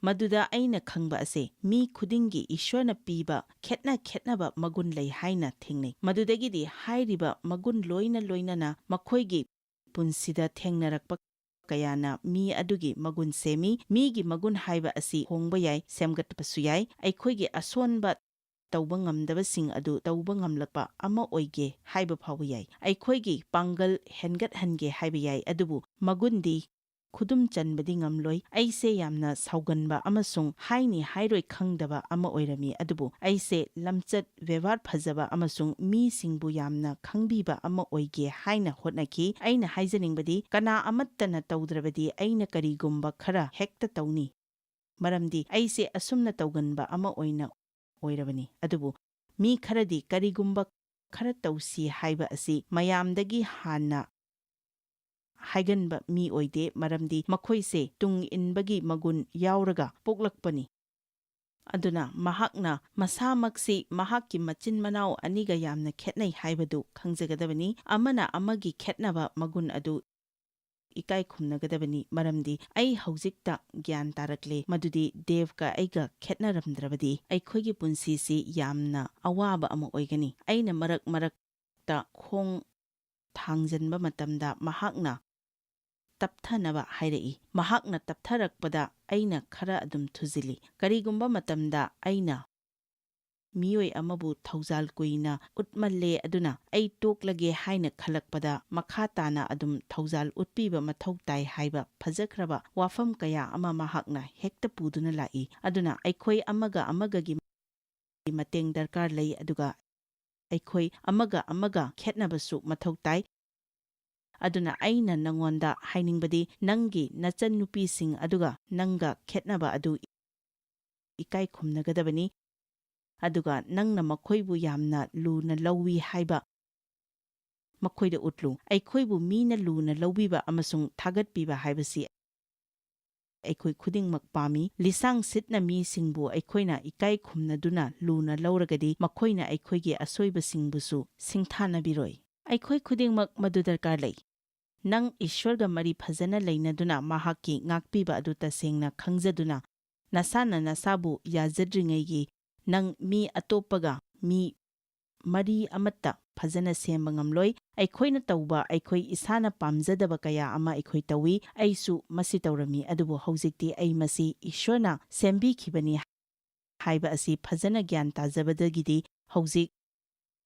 S1: ꯃꯗꯨꯗ ꯑꯩꯅ ꯈꯪꯕ ꯑꯁꯦ ꯃꯤ ꯈꯨꯗꯤꯡꯒꯤ ꯏꯁ꯭ꯋꯔꯅ ꯄꯤꯕ ꯈꯦꯠꯅꯕ ꯃꯒꯨꯟ ꯂꯩ ꯍꯥꯏꯅ ꯊꯦꯡꯅꯩ꯫ ꯃꯗꯨꯗꯒꯤꯗꯤ ꯍꯥꯏꯔꯤꯕ ꯃꯒꯨꯟ ꯂꯣꯏꯅꯅ ꯃꯈꯣꯏꯒꯤ ꯄꯨꯟꯁꯤꯗ ꯊꯦꯡꯅꯔꯛꯄ ꯀꯌꯥꯅ ꯃꯤ ꯑꯗꯨꯒꯤ ꯃꯒꯨꯟ ꯁꯦꯝꯃꯤ꯫ ꯃꯤꯒꯤ ꯃꯒꯨꯟ ꯍꯥꯏꯕ ꯑꯁꯤ ꯍꯣꯡꯕ ꯌꯥꯏ, ꯁꯦꯝꯒꯠꯄꯁꯨ ꯌꯥꯏ꯫ ꯑꯩꯈꯣꯏꯒꯤ ꯑꯁꯣꯟꯕ ꯇꯧꯕ ꯉꯝꯗꯕꯁꯤꯡ ꯑꯗꯨ ꯇꯧꯕ ꯉꯝꯂꯛꯄ ꯑꯃ ꯑꯣꯏꯒꯦ ꯍꯥꯏꯕ ꯐꯥꯎꯕ ꯌꯥꯏ꯫ ꯑꯩꯈꯣꯏꯒꯤ ꯄꯥꯡꯒꯜ ꯍꯦꯟꯒꯠꯍꯟꯒꯦ ꯍꯥꯏꯕ ꯌꯥꯏ, ꯑꯗꯨꯕꯨ ꯃꯒꯨꯟꯗꯤ ꯈꯨꯗꯨꯝ ꯆꯟꯕꯗꯤ ꯉꯝꯂꯣꯏ꯫ ꯑꯩꯁꯦ ꯌꯥꯝꯅ ꯁꯥꯎꯒꯟꯕ ꯑꯃꯁꯨꯡ ꯍꯥꯏꯅꯤ ꯍꯥꯏꯔꯣꯏ ꯈꯪꯗꯕ ꯑꯃ ꯑꯣꯏꯔꯝꯃꯤ, ꯑꯗꯨꯕꯨ ꯑꯩꯁꯦ ꯂꯝꯆꯠ ꯕꯦꯕꯥꯔ ꯐꯖꯕ ꯑꯃꯁꯨꯡ ꯃꯤꯁꯤꯡꯕꯨ ꯌꯥꯝꯅ ꯈꯪꯕꯤꯕ ꯑꯃ ꯑꯣꯏꯒꯦ ꯍꯥꯏꯅ ꯍꯣꯠꯅꯈꯤ꯫ ꯑꯩꯅ ꯍꯥꯏꯖꯅꯤꯡꯕꯗꯤ ꯀꯅꯥ ꯑꯃꯠꯇꯅ ꯇꯧꯗ꯭ꯔꯕꯗꯤ ꯑꯩꯅ ꯀꯔꯤꯒꯨꯝꯕ ꯈꯔ ꯍꯦꯛꯇ ꯇꯧꯅꯤ, ꯃꯔꯝꯗꯤ ꯑꯩꯁꯦ ꯑꯁꯨꯝꯅ ꯇꯧꯒꯟꯕ ꯑꯃ ꯑꯣꯏꯔꯕꯅꯤ꯫ ꯑꯗꯨꯕꯨ ꯃꯤ ꯈꯔꯗꯤ ꯀꯔꯤꯒꯨꯝꯕ ꯈꯔ ꯇꯧꯁꯤ ꯍꯥꯏꯕ ꯑꯁꯤ ꯃꯌꯥꯝꯗꯒꯤ ꯍꯥꯟꯅ ꯍꯥꯏꯒꯟꯕ ꯃꯤ ꯑꯣꯏꯗꯦ, ꯃꯔꯝꯗꯤ ꯃꯈꯣꯏꯁꯦ ꯇꯨꯡ ꯏꯟꯕꯒꯤ ꯃꯒꯨꯟ ꯌꯥꯎꯔꯒ ꯄꯣꯛꯂꯛꯄꯅꯤ꯫ ꯑꯗꯨꯅ ꯃꯍꯥꯛꯅ ꯃꯁꯥꯃꯛꯁꯤ ꯃꯍꯥꯛꯀꯤ ꯃꯆꯤꯟ ꯃꯅꯥꯎ ꯑꯅꯤꯒ ꯌꯥꯝꯅ ꯈꯦꯠꯅꯩ ꯍꯥꯏꯕꯗꯨ ꯈꯪꯖꯒꯗꯕꯅꯤ꯫ ꯑꯃꯅ ꯑꯃꯒꯤ ꯈꯦꯠꯅꯕ ꯃꯒꯨꯟ ꯑꯗꯨ ꯏꯀꯥꯏ ꯈꯨꯝꯅꯒꯗꯕꯅꯤ, ꯃꯔꯝꯗꯤ ꯑꯩ ꯍꯧꯖꯤꯛꯇ ꯒ꯭ꯌꯥꯟ ꯇꯥꯔꯛꯂꯦ ꯃꯗꯨꯗꯤ ꯗꯦꯕꯀ ꯑꯩꯒ ꯈꯦꯠꯅꯔꯝꯗ꯭ꯔꯕꯗꯤ ꯑꯩꯈꯣꯏꯒꯤ ꯄꯨꯟꯁꯤꯁꯤ ꯌꯥꯝꯅ ꯑꯋꯥꯕ ꯑꯃ ꯑꯣꯏꯒꯅꯤ꯫ ꯑꯩꯅ ꯃꯔꯛꯇ ꯈꯣꯡ ꯊꯥꯡꯖꯟꯕ ꯃꯇꯝꯗ ꯃꯍꯥꯛꯅ ꯇꯞꯊꯅꯕ ꯍꯥꯏꯔꯛꯏ꯫ ꯃꯍꯥꯛꯅ ꯇꯞꯊꯔꯛꯄꯗ ꯑꯩꯅꯈꯔ ꯑꯗꯨꯝ ꯊꯨꯖꯤꯜꯂꯤ꯫ ꯀꯔꯤꯒꯨꯝꯕ ꯃꯇꯝꯗ ꯑꯩꯅ ꯃꯤꯑꯣꯏ ꯑꯃꯕꯨ ꯊꯧꯖꯥꯜ ꯀꯨꯏꯅ ꯎꯠꯃꯜꯂꯦ, ꯑꯗꯨꯅ ꯑꯩ ꯇꯣꯛꯂꯒꯦ ꯍꯥꯏꯅ ꯈꯜꯂꯛꯄꯗ ꯃꯈꯥ ꯇꯥꯅ ꯑꯗꯨꯝ ꯊꯧꯖꯥꯜ ꯎꯠꯄꯤꯕ ꯃꯊꯧ ꯇꯥꯏ ꯍꯥꯏꯕ ꯐꯖꯈ꯭ꯔꯕ ꯋꯥꯐꯝ kaya ama ꯃꯍꯥꯛꯅ ꯍꯦꯛꯇ ꯄꯨꯗꯨꯅ ꯂꯥꯛꯏ꯫ ꯑꯗꯨꯅ ꯑꯩꯈꯣꯏ ꯑꯃꯒ ꯑꯃꯒꯒꯤ ꯃꯇꯦꯡ ꯗꯔꯀꯥꯔ ꯂꯩ, ꯑꯗꯨꯒ ꯑꯩꯈꯣꯏ ꯑꯃꯒ ꯈꯦꯠꯅꯕꯁꯨ ꯃꯊꯧ ꯇꯥꯏ꯫ ꯑꯗꯨꯅ ꯑꯩꯅ ꯅꯉꯣꯟꯗ ꯍꯥꯏꯅꯤꯡꯕꯗꯤ ꯅꯪꯒꯤ ꯅꯆꯟꯅꯨꯄꯤꯁꯤꯡ ꯑꯗꯨꯒ ꯅꯪꯒ ꯈꯦꯠꯅꯕ ꯑꯗꯨ ꯏꯀꯥꯏ ꯈꯨꯝꯅꯒꯗꯕꯅꯤ, ꯑꯗꯨꯒ ꯅꯪꯅ ꯃꯈꯣꯏꯕꯨ ꯌꯥꯝꯅ ꯂꯨꯅ ꯂꯧꯏ ꯍꯥꯏꯕ ꯃꯈꯣꯏꯗ ꯎꯠꯂꯨ꯫ ꯑꯩꯈꯣꯏꯕꯨ ꯃꯤꯅ ꯂꯨꯅ ꯂꯧꯕꯤꯕ ꯑꯃꯁꯨꯡ ꯊꯥꯒꯠꯄꯤꯕ ꯍꯥꯏꯕꯁꯤ ꯑꯩꯈꯣꯏ ꯈꯨꯗꯤꯡꯃꯛ ꯄꯥꯝꯃꯤ꯫ ꯂꯤꯁꯥꯡ ꯁꯤꯠꯅ ꯃꯤꯁꯤꯡꯕꯨ ꯑꯩꯈꯣꯏꯅ ꯏꯀꯥꯏ ꯈꯨꯝꯅꯗꯨꯅ ꯂꯨꯅ ꯂꯧꯔꯒꯗꯤ ꯃꯈꯣꯏꯅ ꯑꯩꯈꯣꯏꯒꯤ ꯑꯁꯣꯏꯕꯁꯤꯡꯕꯨꯁꯨ ꯁꯤꯡꯊꯥꯅꯕꯤꯔꯣꯏ꯫ ꯑꯩꯈꯣꯏ ꯈꯨꯗꯤꯡꯃꯛ ꯃꯗꯨ ꯗꯔꯀꯥꯔ ꯂꯩ꯫ ꯅꯪ ꯏꯁ꯭ꯋꯔꯒ ꯃꯔꯤ ꯐꯖꯅ ꯂꯩꯅꯗꯨꯅ ꯃꯍꯥꯛꯀꯤ ꯉꯥꯛꯄꯤꯕ ꯑꯗꯨ ꯇꯁꯦꯡꯅ ꯈꯪꯖꯗꯨꯅ ꯅꯁꯥꯅ ꯅꯁꯥꯕꯨ ꯌꯥꯖꯗ꯭ꯔꯤꯉꯩꯒꯤ ꯅꯪ ꯃꯤ ꯑꯇꯣꯞꯄꯒ ꯃꯔꯤ ꯑꯃꯠꯇ ꯐꯖꯅ ꯁꯦꯝꯕ ꯉꯝꯂꯣꯏ꯫ ꯑꯩꯈꯣꯏꯅ ꯇꯧꯕ ꯑꯩꯈꯣꯏ ꯏꯁꯥꯅ ꯄꯥꯝꯖꯗꯕ kaya ama ꯑꯩꯈꯣꯏ ꯇꯧꯏ꯫ ꯑꯩꯁꯨ ꯃꯁꯤ ꯇꯧꯔꯝꯃꯤ, ꯑꯗꯨꯕꯨ ꯍꯧꯖꯤꯛꯇꯤ ꯑꯩ ꯃꯁꯤ ꯏꯁ꯭ꯋꯔꯅ ꯁꯦꯝꯕꯤꯈꯤꯕꯅꯤ ꯍꯥꯏꯕ ꯑꯁꯤ ꯐꯖꯅ ꯒ꯭ꯌꯥꯟ ꯇꯥꯖꯕꯗꯒꯤꯗꯤ ꯍꯧꯖꯤꯛ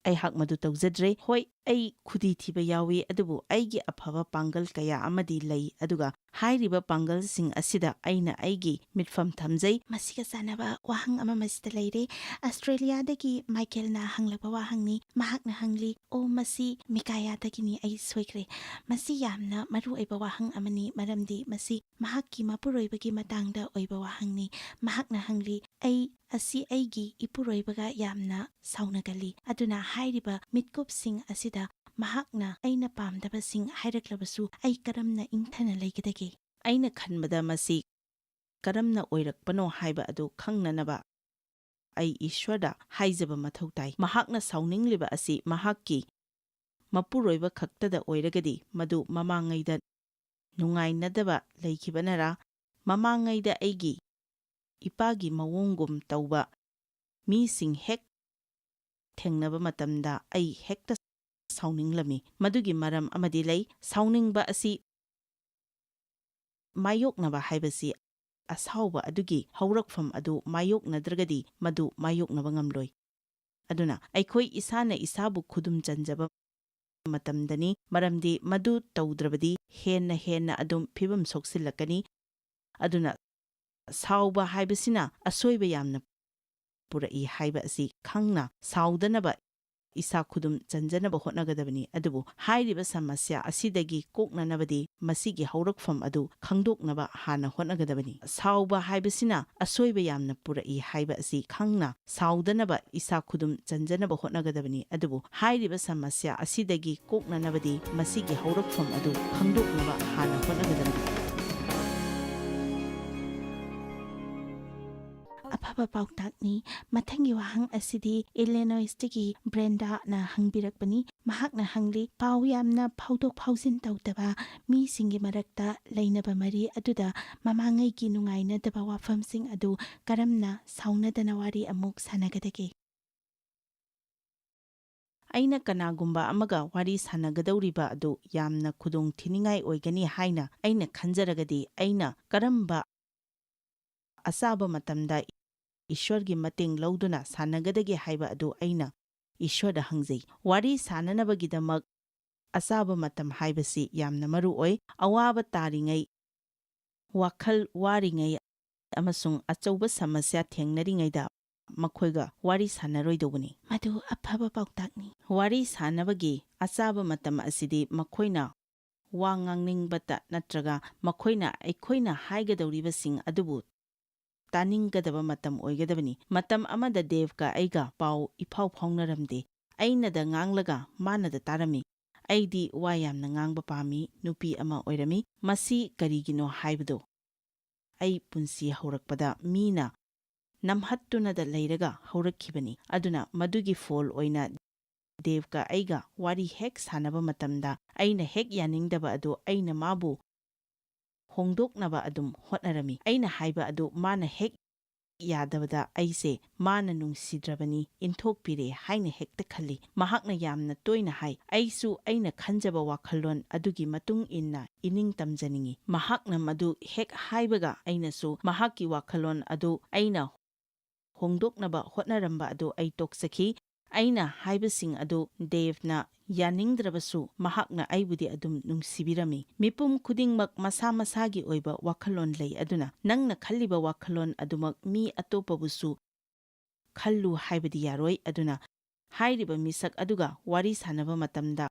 S1: ꯑꯩꯍꯥꯛ ꯃꯗꯨ ꯇꯧꯖꯗ꯭ꯔꯦ꯫ ꯍꯣꯏ, ꯑꯩ ꯈꯨꯗꯤ ꯊꯤꯕ ꯌꯥꯎꯏ, ꯑꯗꯨꯕꯨ ꯑꯩꯒꯤ ꯑꯐꯕ ꯄꯥꯡꯒꯜ kaya amadi ꯂꯩ, ꯑꯗꯨꯒ ꯍꯥꯏꯔꯤꯕ ꯄꯥꯡꯒꯜꯁꯤꯡ ꯑꯁꯤꯗ ꯑꯩꯅ ꯑꯩꯒꯤ ꯃꯤꯠꯐꯝ ꯊꯝꯖꯩ꯫
S2: ꯃꯁꯤꯒ ꯆꯥꯟꯅꯕ ꯋꯥꯍꯪ ꯑꯃ ꯃꯁꯤꯗ ꯂꯩꯔꯦ꯫ ꯑꯁꯇ꯭ꯔꯦꯂꯤꯌꯥꯗꯒꯤ ꯃꯥꯏꯀꯦꯜꯅ ꯍꯪꯂꯛꯄ ꯋꯥꯍꯪꯅꯤ꯫ ꯃꯍꯥꯛꯅ ꯍꯪꯂꯤ, ꯃꯁꯤ ꯃꯤꯀꯥꯌꯥꯗꯒꯤꯅꯤ, ꯑꯩ ꯁꯣꯏꯈ꯭ꯔꯦ꯫ ꯃꯁꯤ ꯌꯥꯝꯅ ꯃꯔꯨꯑꯣꯏꯕ ꯋꯥꯍꯪ ꯑꯃꯅꯤ, ꯃꯔꯝꯗꯤ ꯃꯁꯤ ꯃꯍꯥꯛꯀꯤ ꯃꯄꯨꯔꯣꯏꯕꯒꯤ ꯃꯇꯥꯡꯗ ꯑꯣꯏꯕ ꯋꯥꯍꯪꯅꯤ꯫ ꯃꯍꯥꯛꯅ ꯍꯪꯂꯤ, ꯑꯩꯒꯤ ꯏꯄꯨꯔꯣꯏꯕꯒ ꯌꯥꯝꯅ ꯁꯥꯎꯅꯒꯜꯂꯤ, ꯑꯗꯨꯅ ꯍꯥꯏꯔꯤꯕ ꯃꯤꯠꯀꯨꯞꯁꯤꯡ ꯑꯁꯤꯗ ꯃꯍꯥꯛꯅ ꯑꯩꯅ ꯄꯥꯝꯗꯕꯁꯤꯡ ꯍꯥꯏꯔꯛꯂꯕꯁꯨ ꯑꯩ ꯀꯔꯝꯅ ꯏꯪꯊꯅ ꯂꯩꯒꯗꯒꯦ?
S1: ꯑꯩꯅ ꯈꯟꯕꯗ ꯃꯁꯤ ꯀꯔꯝꯅ ꯑꯣꯏꯔꯛꯄꯅꯣ ꯍꯥꯏꯕ ꯑꯗꯨ ꯈꯪꯅꯅꯕ ꯑꯩ ꯏꯁ꯭ꯋꯔꯗ ꯍꯥꯏꯖꯕ ꯃꯊꯧ ꯇꯥꯏ꯫ ꯃꯍꯥꯛꯅ ꯁꯥꯎꯅꯤꯡꯂꯤꯕ ꯑꯁꯤ ꯃꯍꯥꯛꯀꯤ ꯃꯄꯨꯔꯣꯏꯕ ꯈꯛꯇꯗ ꯑꯣꯏꯔꯒꯗꯤ ꯃꯗꯨ ꯃꯃꯥꯡꯉꯩꯗ ꯅꯨꯡꯉꯥꯏꯅꯗꯕ ꯂꯩꯈꯤꯕꯅꯔꯥ? ꯃꯃꯥꯡꯉꯩꯗ ꯑꯩꯒꯤ ꯏꯄꯥꯒꯤ ꯃꯑꯣꯡꯒꯨꯝ ꯇꯧꯕ ꯃꯤꯁꯤꯡ ꯍꯦꯛ ꯊꯦꯡꯅꯕ ꯃꯇꯝꯗ ꯑꯩ ꯍꯦꯛꯇ ꯁꯥꯎꯅꯤꯡꯂꯝꯃꯤ꯫ ꯃꯗꯨꯒꯤ ꯃꯔꯝ ꯑꯃꯗꯤ ꯂꯩ꯫ ꯁꯥꯎꯅꯤꯡꯕ ꯑꯁꯤ ꯃꯥꯌꯣꯛꯅꯕ ꯍꯥꯏꯕꯁꯤ ꯑꯁꯥꯎꯕ ꯑꯗꯨꯒꯤ ꯍꯧꯔꯛꯐꯝ ꯑꯗꯨ ꯃꯥꯌꯣꯛꯅꯗ꯭ꯔꯒꯗꯤ ꯃꯗු ꯃꯥꯌꯣꯛꯅꯕ ꯉꯝꯂꯣꯏ꯫ ꯑꯗꯨꯅ ꯑꯩꯈꯣꯏ ꯏꯁꯥꯅ ꯏꯁꯥꯕꯨ ꯈꯨꯗꯨꯝ ꯆꯟꯖꯕ ꯃꯇꯝꯗꯅꯤ, ꯃꯔꯝꯗꯤ ꯃꯗꯨ ꯇꯧꯗ꯭ꯔꯕꯗꯤ ꯍꯦꯟꯅ ꯑꯗꯨꯝ ꯐꯤꯕꯝ ꯁꯣꯛꯆꯤꯜꯂꯛꯀꯅꯤ꯫ ꯑꯗꯨꯅ ꯁꯥꯎꯕ ꯍꯥꯏꯕꯁꯤꯅ ꯑꯁꯣꯏꯕ ꯌꯥꯝꯅ ꯄꯨꯔꯛꯏ ꯍꯥꯏꯕ ꯑꯁꯤ ꯈꯪꯅ ꯁꯥꯎꯗꯅꯕ ꯏꯁꯥ ꯈꯨꯗꯨꯝ ꯆꯟꯖꯅꯕ ꯍꯣꯠꯅꯒꯗꯕꯅꯤ꯫ ꯑꯗꯨꯕꯨ ꯍꯥꯏꯔꯤꯕ ꯁꯃꯁ꯭ꯌꯥ ꯑꯁꯤꯗꯒꯤ ꯀꯣꯛꯅꯅꯕꯗꯤ ꯃꯁꯤꯒꯤ ꯍꯧꯔꯛꯐꯝ ꯑꯗꯨ ꯈꯪꯗꯣꯛꯅꯕ ꯍꯥꯟꯅ ꯍꯣꯠꯅꯒꯗꯕꯅꯤ꯫ ꯁꯥꯎꯕ ꯍꯥꯏꯕꯁꯤꯅ ꯑꯁꯣꯏꯕ ꯌꯥꯝꯅ ꯄꯨꯔꯛꯏ ꯍꯥꯏꯕ ꯑꯁꯤ ꯈꯪꯅ ꯁꯥꯎꯗꯅꯕ ꯏꯁꯥ ꯈꯨꯗꯨꯝ ꯆꯟꯖꯅꯕ ꯍꯣꯠꯅꯒꯗꯕꯅꯤ꯫ ꯑꯗꯨꯕꯨ ꯍꯥꯏꯔꯤꯕ ꯁꯃꯁ꯭ꯌꯥ ꯑꯁꯤꯗꯒꯤ ꯀꯣꯛꯅꯅꯕꯗꯤ ꯃꯁꯤꯒꯤ ꯍꯧꯔꯛꯐꯝ ꯑꯗꯨ ꯈꯪꯗꯣꯛꯅꯕ ꯍꯥꯟꯅ ꯍꯣꯠꯅꯒꯗꯕꯅꯤ꯫
S2: ꯑꯐꯕ ꯄꯥꯎꯇꯥꯛꯅꯤ꯫ ꯃꯊꯪꯒꯤ ꯋꯥꯍꯪ ꯑꯁꯤꯗꯤ ꯏꯂꯤꯅꯣꯏꯁꯇꯒꯤ ꯕ꯭ꯔꯦꯟꯗꯥꯅ ꯍꯪꯕꯤꯔꯛꯄꯅꯤ꯫ ꯃꯍꯥꯛꯅ ꯍꯪꯂꯤ, ꯄꯥꯎ ꯌꯥꯝꯅ ꯐꯥꯎꯗꯣꯛ ꯐꯥꯎꯖꯤꯟ ꯇꯧꯗꯕ ꯃꯤꯁꯤꯡꯒꯤ ꯃꯔꯛꯇ ꯂꯩꯅꯕ ꯃꯔꯤ ꯑꯗꯨꯗ ꯃꯃꯥꯡꯉꯩꯒꯤ ꯅꯨꯡꯉꯥꯏꯅꯗꯕ ꯋꯥꯐꯝꯁꯤꯡ ꯑꯗꯨ ꯀꯔꯝꯅ ꯁꯥꯎꯅꯗꯅ ꯋꯥꯔꯤ ꯑꯃꯨꯛ ꯁꯥꯟꯅꯒꯗꯒꯦ?
S1: ꯑꯩꯅ ꯀꯅꯥꯒꯨꯝꯕ ꯑꯃꯒ ꯋꯥꯔꯤ ꯁꯥꯟꯅꯒꯗꯧꯔꯤꯕ ꯑꯗꯨ ꯌꯥꯝꯅ ꯈꯨꯗꯣꯡꯊꯤꯅꯤꯡꯉꯥꯏ ꯑꯣꯏꯒꯅꯤ ꯍꯥꯏꯅ ꯑꯩꯅ ꯈꯟꯖꯔꯒꯗꯤ ꯑꯩꯅ ꯀꯔꯝꯕ ꯑꯆꯥꯕ ꯃꯇꯝꯗ ꯏꯁ꯭ꯋꯔꯒꯤ ꯃꯇꯦꯡ ꯂꯧꯗꯨꯅ ꯁꯥꯟꯅꯒꯗꯒꯦ ꯍꯥꯏꯕ ꯑꯗꯨ ꯑꯩꯅ ꯏꯁ꯭ꯋꯔꯗ ꯍꯪꯖꯩ꯫ ꯋꯥꯔꯤ ꯁꯥꯟꯅꯅꯕꯒꯤꯗꯃꯛ ꯑꯆꯥꯕ ꯃꯇꯝ ꯍꯥꯏꯕꯁꯤ ꯌꯥꯝꯅ ꯃꯔꯨ ꯑꯣꯏ꯫ ꯑꯋꯥꯕ ꯇꯥꯔꯤꯉꯩ, ꯋꯥꯈꯜ ꯋꯥꯔꯤꯉꯩ ꯑꯃꯁꯨꯡ ꯑꯆꯧꯕ ꯁꯃꯁ꯭ꯌꯥ ꯊꯦꯡꯅꯔꯤꯉꯩꯗ ꯃꯈꯣꯏꯒ ꯋꯥꯔꯤ ꯁꯥꯟꯅꯔꯣꯏꯗꯧꯕꯅꯤ꯫
S2: ꯃꯗꯨ ꯑꯐꯕ ꯄꯥꯎꯇꯥꯛꯅꯤ꯫
S1: ꯋꯥꯔꯤ ꯁꯥꯟꯅꯕꯒꯤ ꯑꯆꯥꯕ ꯃꯇꯝ ꯑꯁꯤꯗꯤ ꯃꯈꯣꯏꯅ ꯋꯥ ꯉꯥꯡꯅꯤꯡꯕꯇ ꯅꯠꯇ꯭ꯔꯒ ꯃꯈꯣꯏꯅ ꯑꯩꯈꯣꯏꯅ ꯍꯥꯏꯒꯗꯧꯔꯤꯕꯁꯤꯡ ꯑꯗꯨꯕꯨ ꯇꯥꯅꯤꯡꯒꯗꯕ ꯃꯇꯝ ꯑꯣꯏꯒꯗꯕꯅꯤ꯫ ꯃꯇꯝ ꯑꯃꯗ ꯗꯦꯕꯀ ꯑꯩꯒ ꯄꯥꯎ ꯏꯐꯥꯎ ꯐꯥꯎꯅꯔꯝꯗꯦ꯫ ꯑꯩꯅꯗ ꯉꯥꯡꯂꯒ ꯃꯥꯅꯗ ꯇꯥꯔꯝꯃꯤ꯫ ꯑꯩꯗꯤ ꯋꯥ ꯌꯥꯝꯅ ꯉꯥꯡꯕ ꯄꯥꯝꯃꯤ, ꯅꯨꯄꯤ ꯑꯃ ꯑꯣꯏꯔꯝꯃꯤ꯫ ꯃꯁꯤ ꯀꯔꯤꯒꯤꯅꯣ ꯍꯥꯏꯕꯗꯣ ꯑꯩ ꯄꯨꯟꯁꯤ ꯍꯧꯔꯛꯄꯗ ꯃꯤꯅ ꯅꯝꯍꯠꯇꯨꯅꯗ ꯂꯩꯔꯒ ꯍꯧꯔꯛꯈꯤꯕꯅꯤ꯫ ꯑꯗꯨꯅ ꯃꯗꯨꯒꯤ ꯐꯣꯜ ꯑꯣꯏꯅ ꯗꯦꯕꯀ ꯑꯩꯒ ꯋꯥꯔꯤ ꯍꯦꯛ ꯁꯥꯟꯅꯕ ꯃꯇꯝꯗ ꯑꯩꯅ ꯍꯦꯛ ꯌꯥꯅꯤꯡꯗꯕ ꯑꯗꯨ ꯑꯩꯅ ꯃꯥꯕꯨ ꯍꯣꯡꯗꯣꯛꯅꯕ ꯑꯗꯨꯝ ꯍꯣꯠꯅꯔꯝꯃꯤ꯫ ꯑꯩꯅ ꯍꯥꯏꯕ ꯑꯗꯨ ꯃꯥꯅ ꯍꯦꯛ ꯌꯥꯗꯕꯗ ꯑꯩꯁꯦ ꯃꯥꯅ ꯅꯨꯡꯁꯤꯗ꯭ꯔꯕꯅꯤ, ꯏꯟꯊꯣꯛꯄꯤꯔꯦ ꯍꯥꯏꯅ ꯍꯦꯛꯇ ꯈꯜꯂꯤ꯫ ꯃꯍꯥꯛꯅ ꯌꯥꯝꯅ ꯇꯣꯏꯅ ꯍꯥꯏ, ꯑꯩꯁꯨ ꯑꯩꯅ ꯈꯟꯖꯕ ꯋꯥꯈꯜꯂꯣꯟ ꯑꯗꯨꯒꯤ ꯃꯇꯨꯡ ꯏꯟꯅ ꯏꯅꯤꯡ ꯇꯝꯖꯅꯤꯡꯉꯤ꯫ ꯃꯍꯥꯛꯅ ꯃꯗꯨ ꯍꯦꯛ ꯍꯥꯏꯕꯒ ꯑꯩꯅꯁꯨ ꯃꯍꯥꯛꯀꯤ ꯋꯥꯈꯜꯂꯣꯟ ꯑꯗꯨ ꯑꯩꯅ ꯍꯣꯡꯗꯣꯛꯅꯕ ꯍꯣꯠꯅꯔꯝꯕ ꯑꯗꯨ ꯑꯩ ꯇꯣꯛꯆꯈꯤ꯫ ꯑꯩꯅ ꯍꯥꯏꯕꯁꯤꯡ ꯑꯗꯨ ꯗꯦꯕꯅ ꯌꯥꯅꯤꯡꯗ꯭ꯔꯕꯁꯨ ꯃꯍꯥꯛꯅ ꯑꯩꯕꯨꯗꯤ ꯑꯗꯨꯝ ꯅꯨꯡꯁꯤꯕꯤꯔꯝꯃꯤ꯫ ꯃꯤꯄꯨꯝ ꯈꯨꯗꯤꯡꯃꯛ ꯃꯁꯥ ꯃꯁꯥꯒꯤ ꯑꯣꯏꯕ ꯋꯥꯈꯜꯂꯣꯟ ꯂꯩ, ꯑꯗꯨꯅ ꯅꯪꯅ ꯈꯜꯂꯤꯕ ꯋꯥꯈꯜꯂꯣꯟ ꯑꯗꯨꯃꯛ ꯃꯤ ꯑꯇꯣꯞꯄꯕꯨꯁꯨ ꯈꯜꯂꯨ ꯍꯥꯏꯕꯗꯤ ꯌꯥꯔꯣꯏ꯫ ꯑꯗꯨꯅ ꯍꯥꯏꯔꯤꯕ ꯃꯤꯁꯛ ꯑꯗꯨꯒ ꯋꯥꯔꯤ ꯁꯥꯟꯅꯕ ꯃꯇꯝꯗ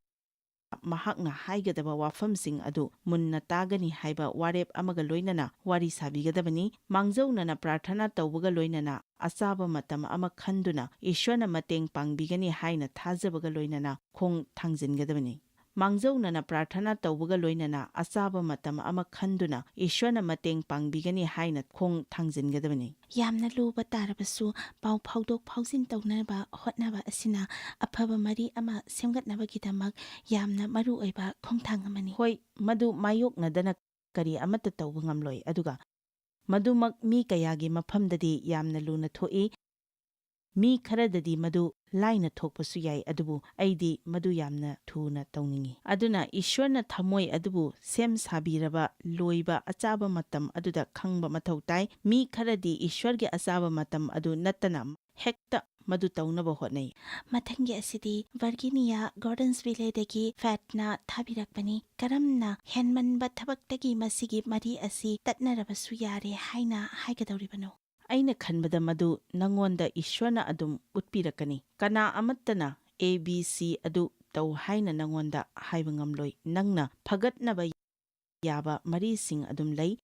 S1: ꯃꯍꯥꯛꯅ ꯍꯥꯏꯒꯗꯕ ꯋꯥꯐꯝꯁꯤꯡ ꯑꯗꯨ ꯃꯨꯟꯅ ꯇꯥꯒꯅꯤ ꯍꯥꯏꯕ ꯋꯥꯔꯦꯞ ꯑꯃꯒ ꯂꯣꯏꯅꯅ ꯋꯥꯔꯤ ꯁꯥꯕꯤꯒꯗꯕꯅꯤ꯫ ꯃꯥꯡꯖꯧꯅꯅ ꯄ꯭ꯔꯥꯔꯊꯅꯥ ꯇꯧꯕꯒ ꯂꯣꯏꯅꯅ ꯑꯆꯥꯕ ꯃꯇꯝ ꯑꯃ ꯈꯟꯗꯨꯅ ꯏꯁ꯭ꯋꯔꯅ ꯃꯇꯦꯡ ꯄꯥꯡꯕꯤꯒꯅꯤ ꯍꯥꯏꯅ ꯊꯥꯖꯕꯒ ꯂꯣꯏꯅꯅ ꯈꯣꯡ ꯊꯥꯡꯖꯤꯟꯒꯗꯕꯅꯤ꯫ ꯃꯥꯡꯖꯧꯅꯅ ꯄ꯭ꯔꯥꯔꯊꯅꯥ ꯇꯧꯕꯒ ꯂꯣꯏꯅꯅ ꯑꯆꯥꯕ ꯃꯇꯝ ꯑꯃ ꯈꯟꯗꯨꯅ ꯏꯁ꯭ꯋꯔꯅ ꯃꯇꯦꯡ ꯄꯥꯡꯕꯤꯒꯅꯤ ꯍꯥꯏꯅ ꯈꯣꯡ ꯊꯥꯡꯖꯤꯟꯒꯗꯕꯅꯤ꯫
S2: ꯌꯥꯝꯅ ꯂꯨꯕ ꯇꯥꯔꯕꯁꯨ ꯄꯥꯎ ꯐꯥꯎꯗꯣꯛ ꯐꯥꯎꯖꯤꯟ ꯇꯧꯅꯕ ꯍꯣꯠꯅꯕ ꯑꯁꯤꯅ ꯑꯐꯕ ꯃꯔꯤ ꯑꯃ ꯁꯦꯝꯒꯠꯅꯕꯒꯤꯗꯃꯛ ꯌꯥꯝꯅ ꯃꯔꯨꯑꯣꯏꯕ ꯈꯣꯡꯊꯥꯡ ꯑꯃꯅꯤ꯫
S1: ꯍꯣꯏ, ꯃꯗꯨ ꯃꯥꯌꯣꯛꯅꯗꯅ ꯀꯔꯤ ꯑꯃꯠꯇ ꯇꯧꯕ ꯉꯝꯂꯣꯏ, ꯑꯗꯨꯒ ꯃꯗꯨꯃꯛ ꯃꯤ ꯀꯌꯥꯒꯤ ꯃꯐꯝꯗꯗꯤ ꯌꯥꯝꯅ ꯂꯨꯅ ꯊꯣꯛꯏ꯫ ꯃꯤ ꯈꯔꯗꯗꯤ ꯃꯗꯨ ꯂꯥꯏꯅ ꯊꯣꯛꯄꯁꯨ ꯌꯥꯏ, ꯑꯗꯨꯕꯨ ꯑꯩꯗꯤ ꯃꯗꯨ ꯌꯥꯝꯅ ꯊꯨꯅ ꯇꯧꯅꯤꯡꯏ꯫ ꯑꯗꯨꯅ ꯏꯁ꯭ꯋꯔꯅ ꯊꯝꯃꯣꯏ ꯑꯗꯨꯕꯨ ꯁꯦꯝ ꯁꯥꯕꯤꯔꯕ ꯂꯣꯏꯕ ꯑꯆꯥꯕ ꯃꯇꯝ ꯑꯗꯨꯗ ꯈꯪꯕ ꯃꯊꯧ ꯇꯥꯏ꯫ ꯃꯤ ꯈꯔꯗꯤ ꯏꯁ꯭ꯋꯔꯒꯤ ꯑꯆꯥꯕ ꯃꯇꯝ ꯑꯗꯨ ꯅꯠꯇꯅ ꯍꯦꯛꯇ ꯃꯗꯨ ꯇꯧꯅꯕ ꯍꯣꯠꯅꯩ꯫
S2: ꯃꯊꯪꯒꯤ ꯑꯁꯤꯗꯤ ꯚꯔꯒꯤꯅꯤꯌꯥ ꯒꯣꯔꯗꯟꯁꯚꯤꯂꯦꯗꯒꯤ ꯐꯦꯠꯅ ꯊꯥꯕꯤꯔꯛꯄꯅꯤ꯫ ꯀꯔꯝꯅ ꯍꯦꯟꯃꯟꯕ ꯊꯕꯛꯇꯒꯤ ꯃꯁꯤꯒꯤ ꯃꯔꯤ ꯑꯁꯤ ꯇꯠꯅꯔꯕꯁꯨ ꯌꯥꯔꯦ ꯍꯥꯏꯅ ꯍꯥꯏꯒꯗꯧꯔꯤꯕꯅꯣ?
S1: ꯑꯩꯅ ꯈꯟꯕꯗ ꯃꯗꯨ ꯅꯉꯣꯟꯗ ꯏꯁ꯭ꯋꯔꯅ ꯑꯗꯨꯝ ꯎꯠꯄꯤꯔꯛꯀꯅꯤ꯫ ꯀꯅꯥ ꯑꯃꯠꯇꯅ ABC ꯑꯗꯨ ꯇꯧ ꯍꯥꯏꯅ ꯅꯉꯣꯟꯗ ꯍꯥꯏꯕ ꯉꯝꯂꯣꯏ꯫ ꯅꯪꯅ ꯐꯒꯠꯅꯕ ꯌꯥꯕ ꯃꯔꯤꯁꯤꯡ ꯑꯗꯨꯝ ꯂꯩ,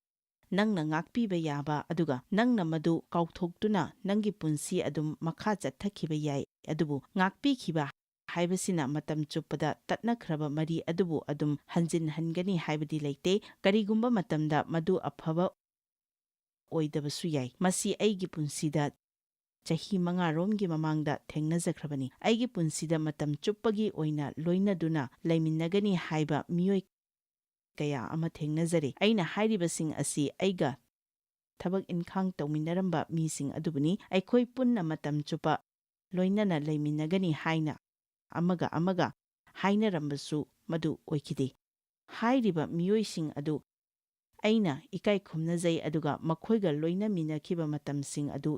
S1: ꯅꯪꯅ ꯉꯥꯛꯄꯤꯕ ꯌꯥꯕ, ꯑꯗꯨꯒ ꯅꯪꯅ ꯃꯗꯨ ꯀꯥꯎꯊꯣꯛꯇꯨꯅ ꯅꯪꯒꯤ ꯄꯨꯟꯁꯤ ꯑꯗꯨꯝ ꯃꯈꯥ ꯆꯠꯊꯈꯤꯕ ꯌꯥꯏ꯫ ꯑꯗꯨꯕꯨ ꯉꯥꯛꯄꯤꯈꯤꯕ ꯍꯥꯏꯕꯁꯤꯅ ꯃꯇꯝ ꯆꯨꯞꯄꯗ ꯇꯠꯅꯈ꯭ꯔꯕ ꯃꯔꯤ ꯑꯗꯨꯕꯨ ꯑꯗꯨꯝ ꯍꯟꯖꯤꯟꯍꯟꯒꯅꯤ ꯍꯥꯏꯕꯗꯤ ꯂꯩꯇꯦ꯫ ꯀꯔꯤꯒꯨꯝꯕ ꯃꯇꯝꯗ ꯃꯗꯨ ꯑꯐꯕ ꯑꯣꯏꯗꯕꯁꯨ ꯌꯥꯏ꯫ ꯃꯁꯤ ꯑꯩꯒꯤ ꯄꯨꯟꯁꯤꯗ ꯆꯍꯤ 5ꯔꯣꯝꯒꯤ ꯃꯃꯥꯡꯗ ꯊꯦꯡꯅꯖꯈ꯭ꯔꯕꯅꯤ꯫ ꯑꯩꯒꯤ ꯄꯨꯟꯁꯤꯗ ꯃꯇꯝ ꯆꯨꯞꯄꯒꯤ ꯑꯣꯏꯅ ꯂꯣꯏꯅꯗꯨꯅ ꯂꯩꯃꯤꯟꯅꯒꯅꯤ ꯍꯥꯏꯕ ꯃꯤꯑꯣꯏ ꯀꯌꯥ ꯑꯃ ꯊꯦꯡꯅꯖꯔꯦ꯫ ꯑꯩꯅ ꯍꯥꯏꯔꯤꯕꯁꯤꯡ ꯑꯁꯤ ꯑꯩꯒ ꯊꯕꯛ ꯏꯟꯈꯥꯡ ꯇꯧꯃꯤꯟꯅꯔꯝꯕ ꯃꯤꯁꯤꯡ ꯑꯗꯨꯕꯨꯅꯤ꯫ ꯑꯩꯈꯣꯏ ꯄꯨꯟꯅ ꯃꯇꯝ ꯆꯨꯞꯄ ꯂꯣꯏꯅꯅ ꯂꯩꯃꯤꯟꯅꯒꯅꯤ ꯍꯥꯏꯅ ꯑꯃꯒ ꯍꯥꯏꯅꯔꯝꯕꯁꯨ ꯃꯗꯨ ꯑꯣꯏꯈꯤꯗꯦ꯫ ꯍꯥꯏꯔꯤꯕ ꯃꯤꯑꯣꯏꯁꯤꯡ ꯑꯗꯨ ꯑꯩꯅ ꯏꯀꯥꯏ ꯈꯨꯝꯅꯖꯩ, ꯑꯗꯨꯒ ꯃꯈꯣꯏꯒ ꯂꯣꯏꯅꯃꯤꯟꯅꯈꯤꯕ ꯃꯇꯝꯁꯤꯡ ꯑꯗꯨ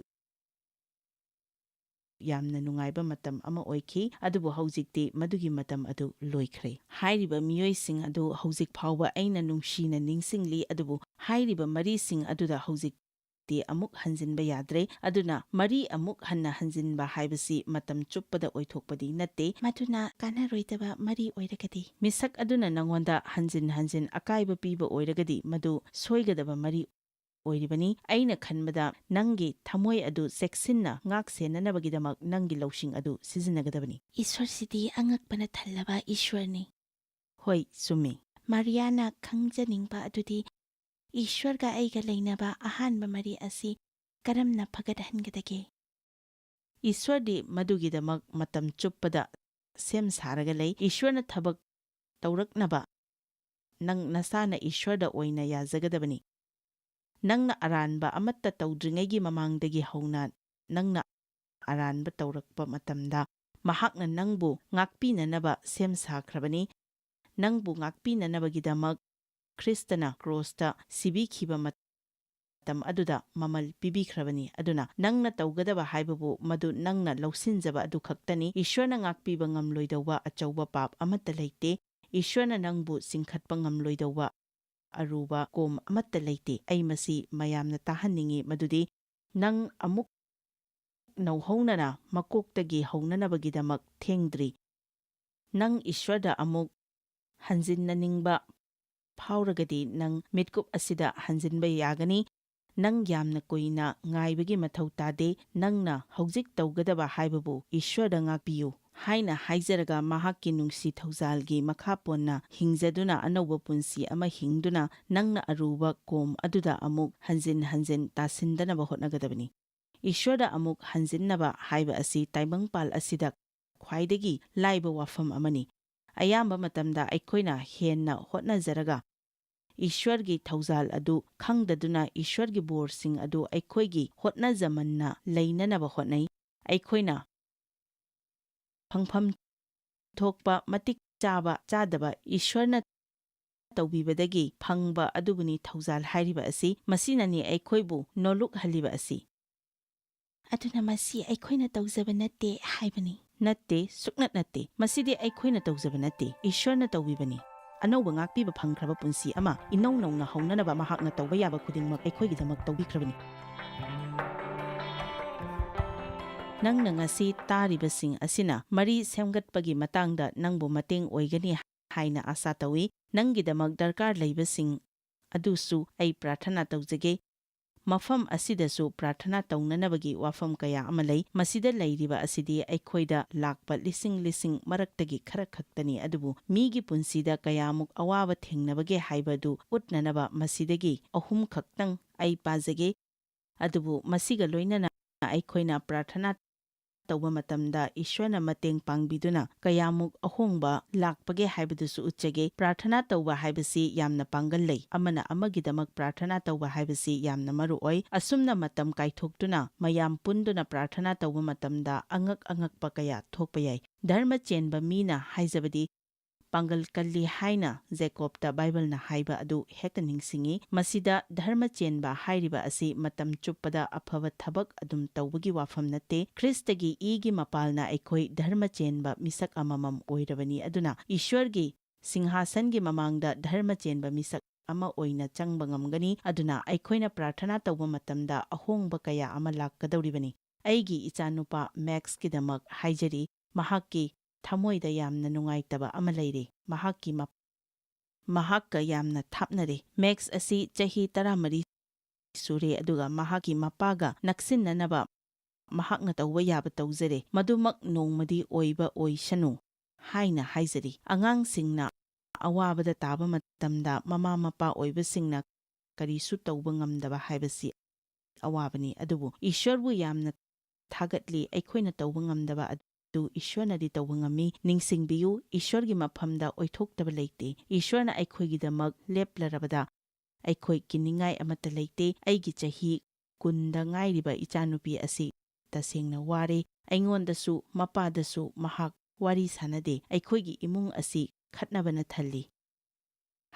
S1: ꯌꯥꯝꯅ ꯅꯨꯡꯉꯥꯏꯕ ꯃꯇꯝ ꯑꯃ ꯑꯣꯏꯈꯤ꯫ ꯑꯗꯨꯕꯨ ꯍꯧꯖꯤꯛꯇꯤ ꯃꯗꯨꯒꯤ ꯃꯇꯝ ꯑꯗꯨ ꯂꯣꯏꯈ꯭ꯔꯦ꯫ ꯍꯥꯏꯔꯤꯕ ꯃꯤꯑꯣꯏꯁꯤꯡ ꯑꯗꯨ ꯍꯧꯖꯤক ꯐꯥꯎꯕ ꯑꯩꯅ ꯅꯨꯡꯁꯤꯅ ꯅꯤꯡꯁꯤꯡꯂꯤ, ꯑꯗꯨꯕꯨ ꯍꯥꯏꯔꯤꯕ ꯃꯔꯤꯁꯤꯡ ꯑꯗꯨꯗ ꯍꯧꯖꯤꯛꯇꯤ ꯑꯃꯨꯛ ꯍꯟꯖꯤꯟꯕ ꯌꯥꯗ꯭ꯔꯦ꯫ ꯑꯗꯨꯅ ꯃꯔꯤ ꯑꯃꯨꯛ ꯍꯟꯅ ꯍꯟꯖꯤꯟꯕ ꯍꯥꯏꯕꯁꯤ ꯃꯇꯝ ꯆꯨꯞꯄꯗ ꯑꯣꯏꯊꯣꯛꯄꯗꯤ ꯅꯠꯇꯦ꯫
S2: ꯃꯗꯨꯅ ꯀꯥꯟꯅꯔꯣꯏꯗꯕ ꯃꯔꯤ ꯑꯣꯏꯔꯒꯗꯤ?
S1: ꯃꯤꯁꯛ ꯑꯗꯨꯅ ꯅꯉꯣꯟꯗ ꯍꯟꯖꯤꯟ ꯍꯟꯖꯤꯟ ꯑꯀꯥꯏꯕ ꯄꯤꯕ ꯑꯣꯏꯔꯒꯗꯤ ꯃꯗꯨ ꯁꯣꯏꯒꯗꯕ ꯃꯔꯤ ꯑꯣꯏꯔꯤꯕꯅꯤ꯫ ꯑꯩꯅ ꯈꯟꯕꯗ ꯅꯪꯒꯤ ꯊꯝꯃꯣꯏ ꯑꯗꯨ ꯆꯦꯛꯁꯤꯟꯅ ꯉꯥꯛ ꯁꯦꯟꯅꯅꯕꯒꯤꯗꯃꯛ ꯅꯪꯒꯤ ꯂꯧꯁꯤꯡ ꯑꯗꯨ ꯁꯤꯖꯤꯟꯅꯒꯗꯕꯅꯤ꯫
S2: ꯏꯁ꯭ꯋꯔꯁꯤꯗꯤ ꯑꯉꯛꯄꯅ ꯊꯜꯂꯕ ꯏꯁ꯭ꯋꯔꯅꯤ꯫
S1: ꯍꯣꯏ, ꯆꯨꯝꯃꯤ꯫
S2: ꯃꯥꯔꯤꯌꯥꯅ ꯈꯪꯖꯅꯤꯡꯕ ꯑꯗꯨꯗꯤ ꯏꯁ꯭ꯋꯔꯒ ꯑꯩꯒ ꯂꯩꯅꯕ ꯑꯍꯥꯟꯕ ꯃꯔꯤ ꯑꯁꯤ ꯀꯔꯝꯅ ꯐꯒꯠꯍꯟꯒꯗꯒꯦ?
S1: ꯏꯁ꯭ꯋꯔꯗꯤ ꯃꯗꯨꯒꯤꯗꯃꯛ ꯃꯇꯝ ꯆꯨꯞꯄꯗ ꯁꯦꯝ ꯁꯥꯔꯒ ꯂꯩ꯫ ꯏꯁ꯭ꯋꯔꯅ ꯊꯕꯛ ꯇꯧꯔꯛꯅꯕ ꯅꯪ ꯅꯁꯥꯅ ꯏꯁ꯭ꯋꯔꯗ ꯑꯣꯏꯅ ꯌꯥꯖꯒꯗꯕꯅꯤ꯫ ꯅꯪꯅ ꯑꯔꯥꯟꯕ ꯑꯃꯠꯇ ꯇꯧꯗ꯭ꯔꯤꯉꯩꯒꯤ ꯃꯃꯥꯡꯗꯒꯤ ꯍꯧꯅ ꯅꯪꯅ ꯑꯔꯥꯟꯕ ꯇꯧꯔꯛꯄ ꯃꯇꯝꯗ ꯃꯍꯥꯛꯅ ꯅꯪꯕꯨ ꯉꯥꯛꯄꯤꯅꯅꯕ ꯁꯦꯝ ꯁꯥꯈ꯭ꯔꯕꯅꯤ꯫ ꯅꯪꯕꯨ ꯉꯥꯛꯄꯤꯅꯅꯕꯒꯤꯗꯃꯛ ꯈ꯭ꯔꯤꯁꯇꯅ ꯀ꯭ꯔꯣꯁꯇ ꯁꯤꯕꯤꯈꯤꯕ ꯃꯇꯝ ꯑꯗꯨꯗ ꯃꯃꯜ ꯄꯤꯕꯤꯈ꯭ꯔꯕꯅꯤ꯫ ꯑꯗꯨꯅ ꯅꯪꯅ ꯇꯧꯒꯗꯕ ꯍꯥꯏꯕꯕꯨ ꯃꯗꯨ ꯅꯪꯅ ꯂꯧꯁꯤꯟꯖꯕ ꯑꯗꯨ ꯈꯛꯇꯅꯤ꯫ ꯏꯁ꯭ꯋꯔꯅ ꯉꯥꯛꯄꯤꯕ ꯉꯝꯂꯣꯏꯗꯧꯕ ꯑꯆꯧꯕ ꯄꯥꯞ ꯑꯃꯠꯇ ꯂꯩꯇꯦ꯫ ꯏꯁ꯭ꯋꯔꯅ ꯅꯪꯕꯨ ꯆꯤꯡꯈꯠꯄ ꯉꯝꯂꯣꯏꯗꯧꯕ ꯑꯔꯨꯕ ꯀꯣꯝ ꯑꯃꯠꯇ ꯂꯩꯇꯦ꯫ ꯑꯩ ꯃꯁꯤ ꯃꯌꯥꯝꯅ ꯇꯥꯍꯟꯅꯤꯡꯉꯤ ꯃꯗꯨꯗꯤ ꯅꯪ ꯑꯃꯨꯛ ꯅꯧꯍꯧꯅꯅ ꯃꯀꯣꯛꯇꯒꯤ ꯍꯧꯅꯅꯕꯒꯤꯗꯃꯛ ꯊꯦꯡꯗ꯭ꯔꯤ꯫ ꯅꯪ ꯏꯁ꯭ꯋꯔꯗ ꯑꯃꯨꯛ ꯍꯟꯖꯤꯟꯅꯅꯤꯡꯕ ꯐꯥꯎꯔꯒꯗꯤ ꯅꯪ ꯃꯤꯠꯀꯨꯞ ꯑꯁꯤꯗ ꯍꯟꯖꯤꯟꯕ ꯌꯥꯒꯅꯤ꯫ ꯅꯪ ꯌꯥꯝꯅ ꯀꯨꯏꯅ ꯉꯥꯏꯕꯒꯤ ꯃꯊꯧ ꯇꯥꯗꯦ꯫ ꯅꯪꯅ ꯍꯧꯖꯤꯛ ꯇꯧꯒꯗꯕ ꯍꯥꯏꯕꯕꯨ ꯏꯁ꯭ꯋꯔꯗ ꯉꯥꯛꯄꯤꯌꯨ ꯍꯥꯏꯅ ꯍꯥꯏꯖꯔꯒ ꯃꯍꯥꯛꯀꯤ ꯅꯨꯡꯁꯤ ꯊꯧꯖꯥꯜꯒꯤ ꯃꯈꯥ ꯄꯣꯟꯅ ꯍꯤꯡꯖꯗꯨꯅ ꯑꯅꯧꯕ ꯄꯨꯟꯁꯤ ꯑꯃ ꯍꯤꯡꯗꯨꯅ ꯅꯪꯅ ꯑꯔꯨꯕ ꯀꯣꯝ ꯑꯗꯨꯗ ꯑꯃꯨꯛ ꯍꯟꯖꯤꯟ ꯍꯟꯖꯤꯟ ꯇꯥꯁꯤꯟꯗꯅꯕ ꯍꯣꯠꯅꯒꯗꯕꯅꯤ꯫ ꯏꯁ꯭ꯋꯔꯗ ꯑꯃꯨꯛ ꯍꯟꯖꯤꯟꯅꯕ ꯍꯥꯏꯕ ꯑꯁꯤ ꯇꯥꯏꯕꯪꯄꯥꯜ ꯑꯁꯤꯗ ꯈ꯭ꯋꯥꯏꯗꯒꯤ ꯂꯥꯏꯕ ꯋꯥꯐꯝ ꯑꯃꯅꯤ꯫ ꯑꯌꯥꯝꯕ ꯃꯇꯝꯗ ꯑꯩꯈꯣꯏꯅ ꯍꯦꯟꯅ ꯍꯣꯠꯅꯖꯔꯒ ꯏꯁ꯭ꯋꯔꯒꯤ ꯊꯧꯖꯥꯜ ꯑꯗꯨ ꯈꯪꯗꯗꯨꯅ ꯏꯁ꯭ꯋꯔꯒꯤ ꯕꯣꯔꯁꯤꯡ ꯑꯗꯨ ꯑꯩꯈꯣꯏꯒꯤ ꯍꯣꯠꯅꯖꯃꯟꯅ ꯂꯩꯅꯅꯕ ꯍꯣꯠꯅꯩ꯫ ꯑꯩꯈꯣꯏꯅ ꯐꯪꯐꯝ ꯊꯣꯛꯄ ꯃꯇꯤꯛ ꯆꯥꯕ ꯆꯥꯗꯕ ꯏꯁ꯭ꯋꯔꯅ ꯇꯧꯕꯤꯕꯗꯒꯤ ꯐꯪꯕ ꯑꯗꯨꯕꯨꯅꯤ ꯊꯧꯖꯥꯜ ꯍꯥꯏꯔꯤꯕ ꯑꯁꯤ꯫ ꯃꯁꯤꯅꯅꯤ ꯑꯩꯈꯣꯏꯕꯨ ꯅꯣꯜꯂꯨꯛꯍꯜꯂꯤꯕ ꯑꯁꯤ꯫
S2: ꯑꯗꯨꯅ ꯃꯁꯤ ꯑꯩꯈꯣꯏꯅ ꯇꯧꯖꯕ ꯅꯠꯇꯦ ꯍꯥꯏꯕꯅꯤ꯫
S1: ꯅꯠꯇꯦ, ꯁꯨꯛꯅꯠ ꯅꯠꯇꯦ꯫ ꯃꯁꯤꯗꯤ ꯑꯩꯈꯣꯏꯅ ꯇꯧꯖꯕ ꯅꯠꯇꯦ, ꯏꯁ꯭ꯋꯔꯅ ꯇꯧꯕꯤꯕꯅꯤ꯫ ꯑꯅꯧꯕ ꯉꯥꯛꯄꯤꯕ ꯐꯪꯈ꯭ꯔꯕ ꯄꯨꯟꯁꯤ ꯑꯃ ꯏꯅꯧ ꯅꯧꯅ ꯍꯧꯅꯅꯕ ꯃꯍꯥꯛꯅ ꯇꯧꯕ ꯌꯥꯕ ꯈꯨꯗꯤꯡꯃꯛ ꯑꯩꯈꯣꯏꯒꯤꯗꯃꯛ ꯇꯧꯕꯤꯈ꯭ꯔꯕꯅꯤ꯫ ꯅꯪꯅ ꯉꯁꯤ ꯇꯥꯔꯤꯕꯁꯤꯡ ꯑꯁꯤꯅ ꯃꯔꯤ ꯁꯦꯝꯒꯠꯄꯒꯤ ꯃꯇꯥꯡꯗ ꯅꯪꯕꯨ ꯃꯇꯦꯡ ꯑꯣꯏꯒꯅꯤ ꯍꯥꯏꯅ ꯑꯥꯁꯥ ꯇꯧꯏ꯫ ꯅꯪꯒꯤꯗꯃꯛ ꯗꯔꯀꯥꯔ ꯂꯩꯕꯁꯤꯡ ꯑꯗꯨꯁꯨ ꯑꯩ ꯄ꯭ꯔꯥꯊꯅꯥ ꯇꯧꯖꯒꯦ꯫ ꯃꯐꯝ ꯑꯁꯤꯗꯁꯨ ꯄ꯭ꯔꯥꯊꯅꯥ ꯇꯧꯅꯅꯕꯒꯤ ꯋꯥꯐꯝ ꯀꯌꯥ ꯑꯃ ꯂꯩ꯫ ꯃꯁꯤꯗ ꯂꯩꯔꯤꯕ ꯑꯁꯤꯗꯤ ꯑꯩꯈꯣꯏꯗ ꯂꯥꯛꯄ ꯂꯤꯁꯤꯡ ꯂꯤꯁꯤꯡ ꯃꯔꯛꯇꯒꯤ ꯈꯔ ꯈꯛꯇꯅꯤ꯫ ꯑꯗꯨꯕꯨ ꯃꯤꯒꯤ ꯄꯨꯟꯁꯤꯗ ꯀꯌꯥꯃꯨꯛ ꯑꯋꯥꯕ ꯊꯦꯡꯅꯕꯒꯦ ꯍꯥꯏꯕꯗꯨ ꯎꯠꯅꯅꯕ ꯃꯁꯤꯗꯒꯤ 3 ꯈꯛꯇꯪ ꯑꯩ ꯄꯥꯖꯒꯦ꯫ ꯑꯗꯨꯕꯨ ꯃꯁꯤꯒ ꯂꯣꯏꯅꯅ ꯑꯩꯈꯣꯏꯅ ꯄ꯭ꯔꯥꯊꯅꯥ ꯇꯧꯕ ꯃꯇꯝꯗ ꯏꯁ꯭ꯋꯔꯅ ꯃꯇꯦꯡ ꯄꯥꯡꯕꯤꯗꯨꯅ ꯀꯌꯥꯃꯨꯛ ꯑꯍꯣꯡꯕ ꯂꯥꯛꯄꯒꯦ ꯍꯥꯏꯕꯗꯨꯁꯨ ꯎꯠꯆꯒꯦ꯫ ꯄ꯭ꯔꯥꯊꯅꯥ ꯇꯧꯕ ꯍꯥꯏꯕꯁꯤ ꯌꯥꯝꯅ ꯄꯥꯡꯒꯜ ꯂꯩ꯫ ꯑꯃꯅ ꯑꯃꯒꯤꯗꯃꯛ ꯄ꯭ꯔꯥꯊꯅꯥ ꯇꯧꯕ ꯍꯥꯏꯕꯁꯤ ꯌꯥꯝꯅ ꯃꯔꯨꯑꯣꯏ꯫ ꯑꯁꯨꯝꯅ ꯃꯇꯝ ꯀꯥꯏꯊꯣꯛꯇꯨꯅ ꯃꯌꯥꯝ ꯄꯨꯟꯗꯨꯅ ꯄ꯭ꯔꯥꯊꯅꯥ ꯇꯧꯕ ꯃꯇꯝꯗ ꯑꯉꯛꯄ ꯀꯌꯥ ꯊꯣꯛꯄ ꯌꯥꯏ꯫ ꯙꯔꯃ ꯆꯦꯟꯕ ꯃꯤꯅ ꯍꯥꯏꯖꯕꯗꯤ ꯄꯥꯡꯒꯜ ꯀꯜꯂꯤ ꯍꯥꯏꯅ ꯖꯦꯀꯣꯕꯇ ꯕꯥꯏꯕꯜꯅ ꯍꯥꯏꯕ ꯑꯗꯨ ꯍꯦꯛꯇ ꯅꯤꯡꯁꯤꯡꯏ꯫ ꯃꯁꯤꯗ ꯙꯔꯃ ꯆꯦꯟꯕ ꯍꯥꯏꯔꯤꯕ ꯑꯁꯤ ꯃꯇꯝ ꯆꯨꯞꯄꯗ ꯑꯐꯕ ꯊꯕꯛ ꯑꯗꯨꯝ ꯇꯧꯕꯒꯤ ꯋꯥꯐꯝ ꯅꯠꯇꯦ꯫ ꯈ꯭ꯔꯤꯁꯇꯒꯤ ꯏꯒꯤ ꯃꯄꯥꯜꯅ ꯑꯩꯈꯣꯏ ꯙꯔꯃ ꯆꯦꯟꯕ ꯃꯤꯁꯛ ꯑꯃꯃꯝ ꯑꯣꯏꯔꯕꯅꯤ꯫ ꯑꯗꯨꯅ ꯏꯁ꯭ꯋꯔꯒꯤ ꯁꯤꯡꯍꯥꯁꯟꯒꯤ ꯃꯃꯥꯡꯗ ꯙꯔꯃ ꯆꯦꯟꯕ ꯃꯤꯁꯛ ꯑꯃ ꯑꯣꯏꯅ ꯆꯪꯕ ꯉꯝꯒꯅꯤ꯫ ꯑꯗꯨꯅ ꯑꯩꯈꯣꯏꯅ ꯄ꯭ꯔꯥꯊꯅꯥ ꯇꯧꯕ ꯃꯇꯝꯗ ꯑꯍꯣꯡꯕ ꯀꯌꯥ ꯑꯃ ꯂꯥꯛꯀꯗꯧꯔꯤꯕꯅꯤ꯫ ꯑꯩꯒꯤ ꯏꯆꯥꯅꯨꯄꯥ ꯃꯦꯛꯁꯀꯤꯗꯃꯛ ꯍꯥꯏꯖꯔꯤ, ꯃꯍꯥꯛꯀꯤ ꯊꯃꯣꯏꯗ ꯌꯥꯝꯅ ꯅꯨꯡꯉꯥꯏꯇꯕ ꯑꯃ ꯂꯩꯔꯦ꯫ ꯃꯍꯥꯛꯀ ꯌꯥꯝꯅ ꯊꯥꯞꯅꯔꯦ꯫ ꯃꯦꯛꯁ ꯑꯁꯤ ꯆꯍꯤ 14 ꯁꯨꯔꯦ ꯑꯗꯨꯒ ꯃꯍꯥꯛꯀꯤ ꯃꯄꯥꯒ ꯅꯛꯁꯤꯟꯅꯅꯕ ꯃꯍꯥꯛꯅ ꯇꯧꯕ ꯌꯥꯕ ꯇꯧꯖꯔꯦ꯫ ꯃꯗꯨꯃꯛ ꯅꯣꯡꯃꯗꯤ ꯑꯣꯏꯕ ꯑꯣꯏꯁꯅꯨ ꯍꯥꯏꯅ ꯍꯥꯏꯖꯔꯤ꯫ ꯑꯉꯥꯡꯁꯤꯡꯅ ꯑꯋꯥꯕꯗ ꯇꯥꯕ ꯃꯇꯝꯗ ꯃꯃꯥ ꯃꯄꯥ ꯑꯣꯏꯕꯁꯤꯡꯅ ꯀꯔꯤꯁꯨ ꯇꯧꯕ ꯉꯝꯗꯕ ꯍꯥꯏꯕꯁꯤ ꯑꯋꯥꯕꯅꯤ꯫ ꯑꯗꯨꯕꯨ ꯏꯁ꯭ꯋꯔꯕꯨ ꯌꯥꯝꯅ ꯊꯥꯒꯠꯂꯤ, ꯑꯩꯈꯣꯏꯅ ꯇꯧꯕ ꯉꯝꯗꯕ ꯑꯗꯨ ꯏꯁ꯭ꯋꯔꯅꯗꯤ ꯇꯧꯕ ꯉꯝꯃꯤ꯫ ꯅꯤꯡꯁꯤꯡꯕꯤꯌꯨ, ꯏꯁ꯭ꯋꯔꯒꯤ ꯃꯐꯝꯗ ꯑꯣꯏꯊꯣꯛꯇꯕ ꯂꯩꯇꯦ꯫ ꯏꯁ꯭ꯋꯔꯅ ꯑꯩꯈꯣꯏꯒꯤꯗꯃꯛ ꯂꯦꯞꯂꯔꯕꯗ ꯑꯩꯈꯣꯏ ꯀꯤꯅꯤꯡꯉꯥꯏ ꯑꯃꯠꯇ ꯂꯩꯇꯦ꯫ ꯑꯩꯒꯤ ꯆꯍꯤ 10ꯗ ꯉꯥꯏꯔꯤꯕ ꯏꯆꯥꯅꯨꯄꯤ ꯑꯁꯤ ꯇꯁꯦꯡꯅ ꯋꯥꯔꯦ꯫ ꯑꯩꯉꯣꯟꯗꯁꯨ ꯃꯄꯥꯗꯁꯨ ꯃꯍꯥꯛ ꯋꯥꯔꯤ ꯁꯥꯅꯗꯦ꯫ ꯑꯩꯈꯣꯏꯒꯤ ꯏꯃꯨꯡ ꯑꯁꯤ ꯈꯠꯅꯕꯅ ꯊꯜꯂꯤ꯫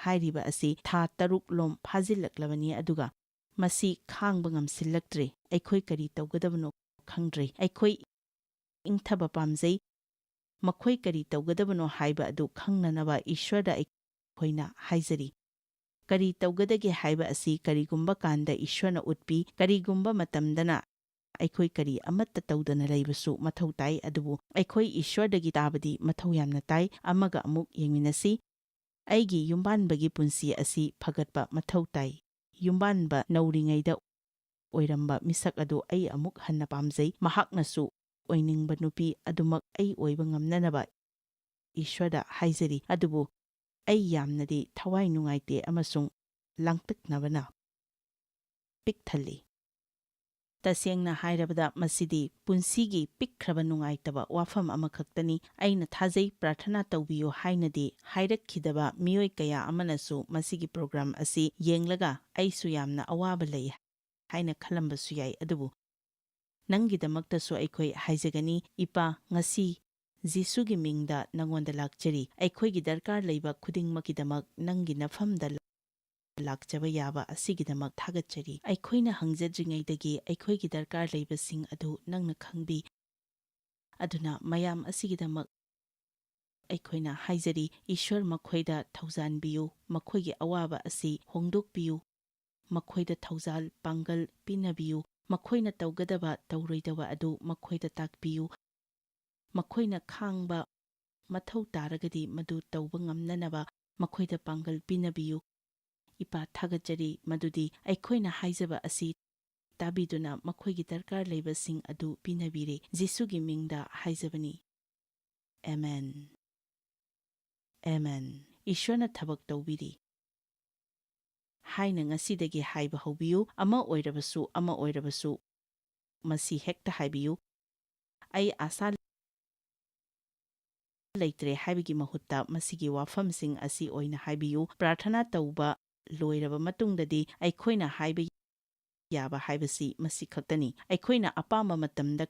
S1: ꯍꯥꯏꯔꯤꯕ ꯑꯁꯤ ꯊꯥ 6 ꯐꯥꯖꯤꯜꯂꯛꯂꯕꯅꯤ ꯑꯗꯨꯒ ꯃꯁꯤ ꯈꯥꯡꯕ ꯉꯝꯁꯤꯜꯂꯛꯇ꯭ꯔꯦ꯫ ꯑꯩꯈꯣꯏ ꯀꯔꯤ ꯇꯧꯒꯗꯕꯅꯣ ꯈꯪꯗ꯭ꯔꯦ꯫ ꯑꯩꯈꯣꯏ ꯏꯪꯊꯕ ꯄꯥꯝꯖꯩ꯫ ꯃꯈꯣꯏ ꯀꯔꯤ ꯇꯧꯒꯗꯕꯅꯣ ꯍꯥꯏꯕ ꯑꯗꯨ ꯈꯪꯅꯅꯕ ꯏꯁ꯭ꯋꯔꯗ ꯑꯩꯈꯣꯏꯅ ꯍꯥꯏꯖꯔꯤ꯫ ꯀꯔꯤ ꯇꯧꯒꯗꯒꯦ ꯍꯥꯏꯕ ꯑꯁꯤ ꯀꯔꯤꯒꯨꯝꯕ ꯀꯥꯟꯗ ꯏꯁ꯭ꯋꯔꯅ ꯎꯠꯄꯤ, ꯀꯔꯤꯒꯨꯝꯕ ꯃꯇꯝꯗꯅ ꯑꯩꯈꯣꯏ ꯀꯔꯤ ꯑꯃꯠꯇ ꯇꯧꯗꯅ ꯂꯩꯕꯁꯨ ꯃꯊꯧ ꯇꯥꯏ꯫ ꯑꯗꯨꯕꯨ ꯑꯩꯈꯣꯏ ꯏꯁ꯭ꯋꯔꯗꯒꯤ ꯇꯥꯕꯗꯤ ꯃꯊꯧ ꯌꯥꯝꯅ ꯇꯥꯏ꯫ ꯑꯃꯒ ꯑꯃꯨꯛ ꯌꯦꯡꯃꯤꯟꯅꯁꯤ꯫ ꯑꯩꯒꯤ ꯌꯨꯝꯕꯥꯟꯕꯒꯤ ꯄꯨꯟꯁꯤ ꯑꯁꯤ ꯐꯒꯠꯄ ꯃꯊꯧ ꯇꯥꯏ꯫ ꯌꯨꯝꯕꯥꯟꯕ ꯅꯧꯔꯤꯉꯩꯗ ꯑꯣꯏꯔꯝꯕ ꯃꯤꯁꯛ ꯑꯗꯨ ꯑꯩ ꯑꯃꯨꯛ ꯍꯟꯅ ꯄꯥꯝꯖꯩ꯫ ꯃꯍꯥꯛꯅꯁꯨ ꯑꯣꯏꯅꯤꯡꯕ ꯅꯨꯄꯤ ꯑꯗꯨꯃꯛ ꯑꯩ ꯑꯣꯏꯕ ꯉꯝꯅꯅꯕ ꯏꯁ꯭ꯋꯔꯗ ꯍꯥꯏꯖꯔꯤ꯫ ꯑꯗꯨꯕꯨ ꯑꯩ ꯌꯥꯝꯅꯗꯤ ꯊꯋꯥꯏ ꯅꯨꯡꯉꯥꯏꯇꯦ ꯑꯃꯁꯨꯡ ꯂꯥꯡꯇꯛꯅꯕꯅ ꯄꯤꯛ ꯊꯜꯂꯤ꯫ ꯇꯁꯦꯡꯅ ꯍꯥꯏꯔꯕꯗ ꯃꯁꯤꯗꯤ ꯄꯨꯟꯁꯤꯒꯤ ꯄꯤꯛꯈ꯭ꯔꯕ ꯅꯨꯡꯉꯥꯏꯇꯕ ꯋꯥꯐꯝ ꯑꯃꯈꯛꯇꯅꯤ꯫ ꯑꯩꯅ ꯊꯥꯖꯩ ꯄ꯭ꯔꯥꯔꯊꯅꯥ ꯇꯧꯕꯤꯌꯨ ꯍꯥꯏꯅꯗꯤ ꯍꯥꯏꯔꯛꯈꯤꯗꯕ ꯃꯤꯑꯣꯏ ꯀꯌꯥ ꯑꯃꯅꯁꯨ ꯃꯁꯤꯒꯤ ꯄ꯭ꯔꯣꯒ꯭ꯔꯥꯝ ꯑꯁꯤ ꯌꯦꯡꯂꯒ ꯑꯩꯁꯨ ꯌꯥꯝꯅ ꯑꯋꯥꯕ ꯂꯩ ꯍꯥꯏꯅ ꯈꯜꯂꯝꯕꯁꯨ ꯌꯥꯏ꯫ ꯑꯗꯨꯕꯨ ꯅꯪꯒꯤꯗꯃꯛꯇꯁꯨ ꯑꯩꯈꯣꯏ ꯍꯥꯏꯖꯒꯅꯤ, ꯏꯄꯥ, ꯉꯁꯤ ꯖꯤꯁꯨꯒꯤ ꯃꯤꯡꯗ ꯅꯉꯣꯟꯗ ꯂꯥꯛꯆꯔꯤ꯫ ꯑꯩꯈꯣꯏꯒꯤ ꯗꯔꯀꯥꯔ ꯂꯩꯕ ꯈꯨꯗꯤꯡꯃꯛꯀꯤꯗꯃꯛ ꯅꯪꯒꯤ ꯅꯐꯝꯗ ꯂꯥꯛꯆꯕ ꯌꯥꯕ ꯑꯁꯤꯒꯤꯗꯃꯛ ꯊꯥꯒꯠꯆꯔꯤ꯫ ꯑꯩꯈꯣꯏꯅ ꯍꯪꯖꯗ꯭ꯔꯤꯉꯩꯗꯒꯤ ꯑꯩꯈꯣꯏꯒꯤ ꯗꯔꯀꯥꯔ ꯂꯩꯕꯁꯤꯡ ꯑꯗꯨ ꯅꯪꯅ ꯈꯪꯕꯤ꯫ ꯑꯗꯨꯅ ꯃꯌꯥꯝ ꯑꯁꯤꯒꯤꯗꯃꯛ ꯑꯩꯈꯣꯏꯅ ꯍꯥꯏꯖꯔꯤ, ꯏꯁ꯭ꯋꯔ ꯃꯈꯣꯏꯗ ꯊꯧꯖꯥꯟꯕꯤꯌꯨ, ꯃꯈꯣꯏꯒꯤ ꯑꯋꯥꯕ ꯑꯁꯤ ꯍꯣꯡꯗꯣꯛꯄꯤꯌꯨ, ꯃꯈꯣꯏꯗ ꯊꯧꯖꯥꯜ ꯄꯥꯡꯒꯜ ꯄꯤꯅꯕꯤꯌꯨ, ꯃꯈꯣꯏꯅ ꯇꯧꯒꯗꯕ ꯇꯧꯔꯣꯏꯗꯕ ꯑꯗꯨ ꯃꯈꯣꯏꯗ ꯇꯥꯛꯄꯤꯌꯨ, ꯃꯈꯣꯏꯅ ꯈꯥꯡꯕ ꯃꯊꯧ ꯇꯥꯔꯒꯗꯤ ꯃꯗꯨ ꯇꯧꯕ ꯉꯝꯅꯅꯕ ꯃꯈꯣꯏꯗ ꯄꯥꯡꯒꯜ ꯄꯤꯅꯕꯤꯌꯨ꯫ ꯏꯄꯥ, ꯊꯥꯒꯠꯆꯔꯤ ꯃꯗꯨꯗꯤ ꯑꯩꯈꯣꯏꯅ ꯍꯥꯏꯖꯕ ꯑꯁꯤ ꯇꯥꯕꯤꯗꯨꯅ ꯃꯈꯣꯏꯒꯤ ꯗꯔꯀꯥꯔ ꯂꯩꯕꯁꯤꯡ ꯑꯗꯨ ꯄꯤꯅꯕꯤꯔꯦ꯫ ꯖꯤꯁꯨꯒꯤ ꯃꯤꯡꯗ ꯍꯥꯏꯖꯕꯅꯤ, ꯑꯦꯃꯦꯟ, ꯑꯦꯃꯦꯟ꯫ ꯏꯁ꯭ꯋꯔꯅ ꯊꯕꯛ ꯇꯧꯕꯤꯔꯤ ꯍꯥꯏꯅ ꯉꯁꯤꯗꯒꯤ ꯍꯥꯏꯕ ꯍꯧꯕꯤꯌꯨ꯫ ꯑꯃ ꯑꯣꯏꯔꯕꯁꯨ ꯃꯁꯤ ꯍꯦꯛꯇ ꯍꯥꯏꯕꯤꯌꯨ, ꯑꯩ ꯑꯥꯁꯥ ꯂꯩꯇ꯭ꯔꯦ ꯍꯥꯏꯕꯒꯤ ꯃꯍꯨꯠꯇ ꯃꯁꯤꯒꯤ ꯋꯥꯐꯝꯁꯤꯡ ꯑꯁꯤ ꯑꯣꯏꯅ ꯍꯥꯏꯕꯤꯌꯨ꯫ ꯄ꯭ꯔꯥꯔꯊꯅꯥ ꯇꯧꯕ ꯂꯣꯏꯔꯕ ꯃꯇꯨꯡꯗꯗꯤ ꯑꯩꯈꯣꯏꯅ ꯍꯥꯏꯕ ꯌꯥꯕ ꯍꯥꯏꯕꯁꯤ ꯃꯁꯤ ꯈꯛꯇꯅꯤ, ꯑꯩꯈꯣꯏꯅ ꯑꯄꯥꯝꯕ ꯃꯇꯝꯗ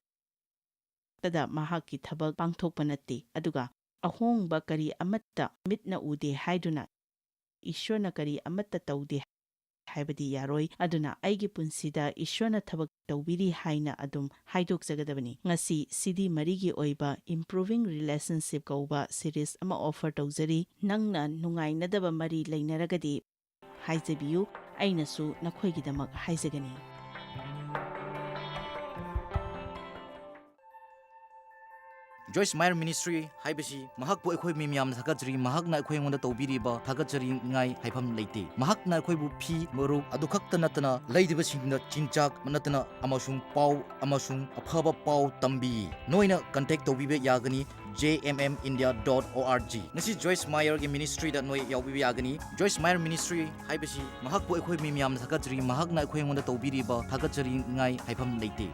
S1: ꯃꯍꯥꯛꯀꯤ ꯊꯕꯛ ꯄꯥꯡꯊꯣꯛꯄ ꯅꯠꯇꯦ, ꯑꯗꯨꯒ ꯑꯍꯣꯡꯕ ꯀꯔꯤ ꯑꯃꯠꯇ ꯃꯤꯠꯅ ꯎꯗꯦ ꯍꯥꯏꯗꯨꯅ ꯏꯁ꯭ꯋꯔꯅ ꯀꯔꯤ ꯑꯃꯠꯇ ꯇꯧꯗꯦ ꯍꯥꯏꯕꯗꯤ ꯌꯥꯔꯣꯏ꯫ ꯑꯗꯨꯅ ꯑꯩꯒꯤ ꯄꯨꯟꯁꯤꯗ ꯏꯁ꯭ꯋꯔꯅ ꯊꯕꯛ ꯇꯧꯕꯤꯔꯤ ꯍꯥꯏꯅ ꯑꯗꯨꯝ ꯍꯥꯏꯗꯣꯛꯆꯒꯗꯕꯅꯤ꯫ ꯉꯁꯤ CD ꯃꯔꯤꯒꯤ ꯑꯣꯏꯕ ꯏꯝꯄ꯭ꯔꯨꯚꯤꯡ ꯔꯤꯂꯦꯁꯟꯁꯤꯞ ꯀꯧꯕ ꯁꯤꯔꯤꯁ ꯑꯃ ꯑꯣꯐꯔ ꯇꯧꯖꯔꯤ꯫ ꯅꯪꯅ ꯅꯨꯡꯉꯥꯏꯅꯗꯕ ꯃꯔꯤ ꯂꯩꯅꯔꯒꯗꯤ ꯍꯥꯏꯖꯕꯤꯌꯨ, ꯑꯩꯅꯁꯨ ꯅꯈꯣꯏꯒꯤꯗꯃꯛ ꯍꯥꯏꯖꯒꯅꯤ꯫
S3: Joyce Meyer Ministry haibasi mahakpu akhoi mi miyam thakajri mahakna akhoi ngonda tawbiriba thakajri ngai haifam leite mahakna akhoi bu phi moru adu khakta natana leidiba singna chinchak natana amasung pau amasung aphaba pau tambi noina contact tawbibe yagani jmmindia.org ngasi Joyce Meyer gi ministry da noi yawbibe yagani Joyce Meyer Ministry haibasi mahakpu akhoi mi miyam thakajri mahakna akhoi ngonda tawbiriba thakajri ngai haifam leite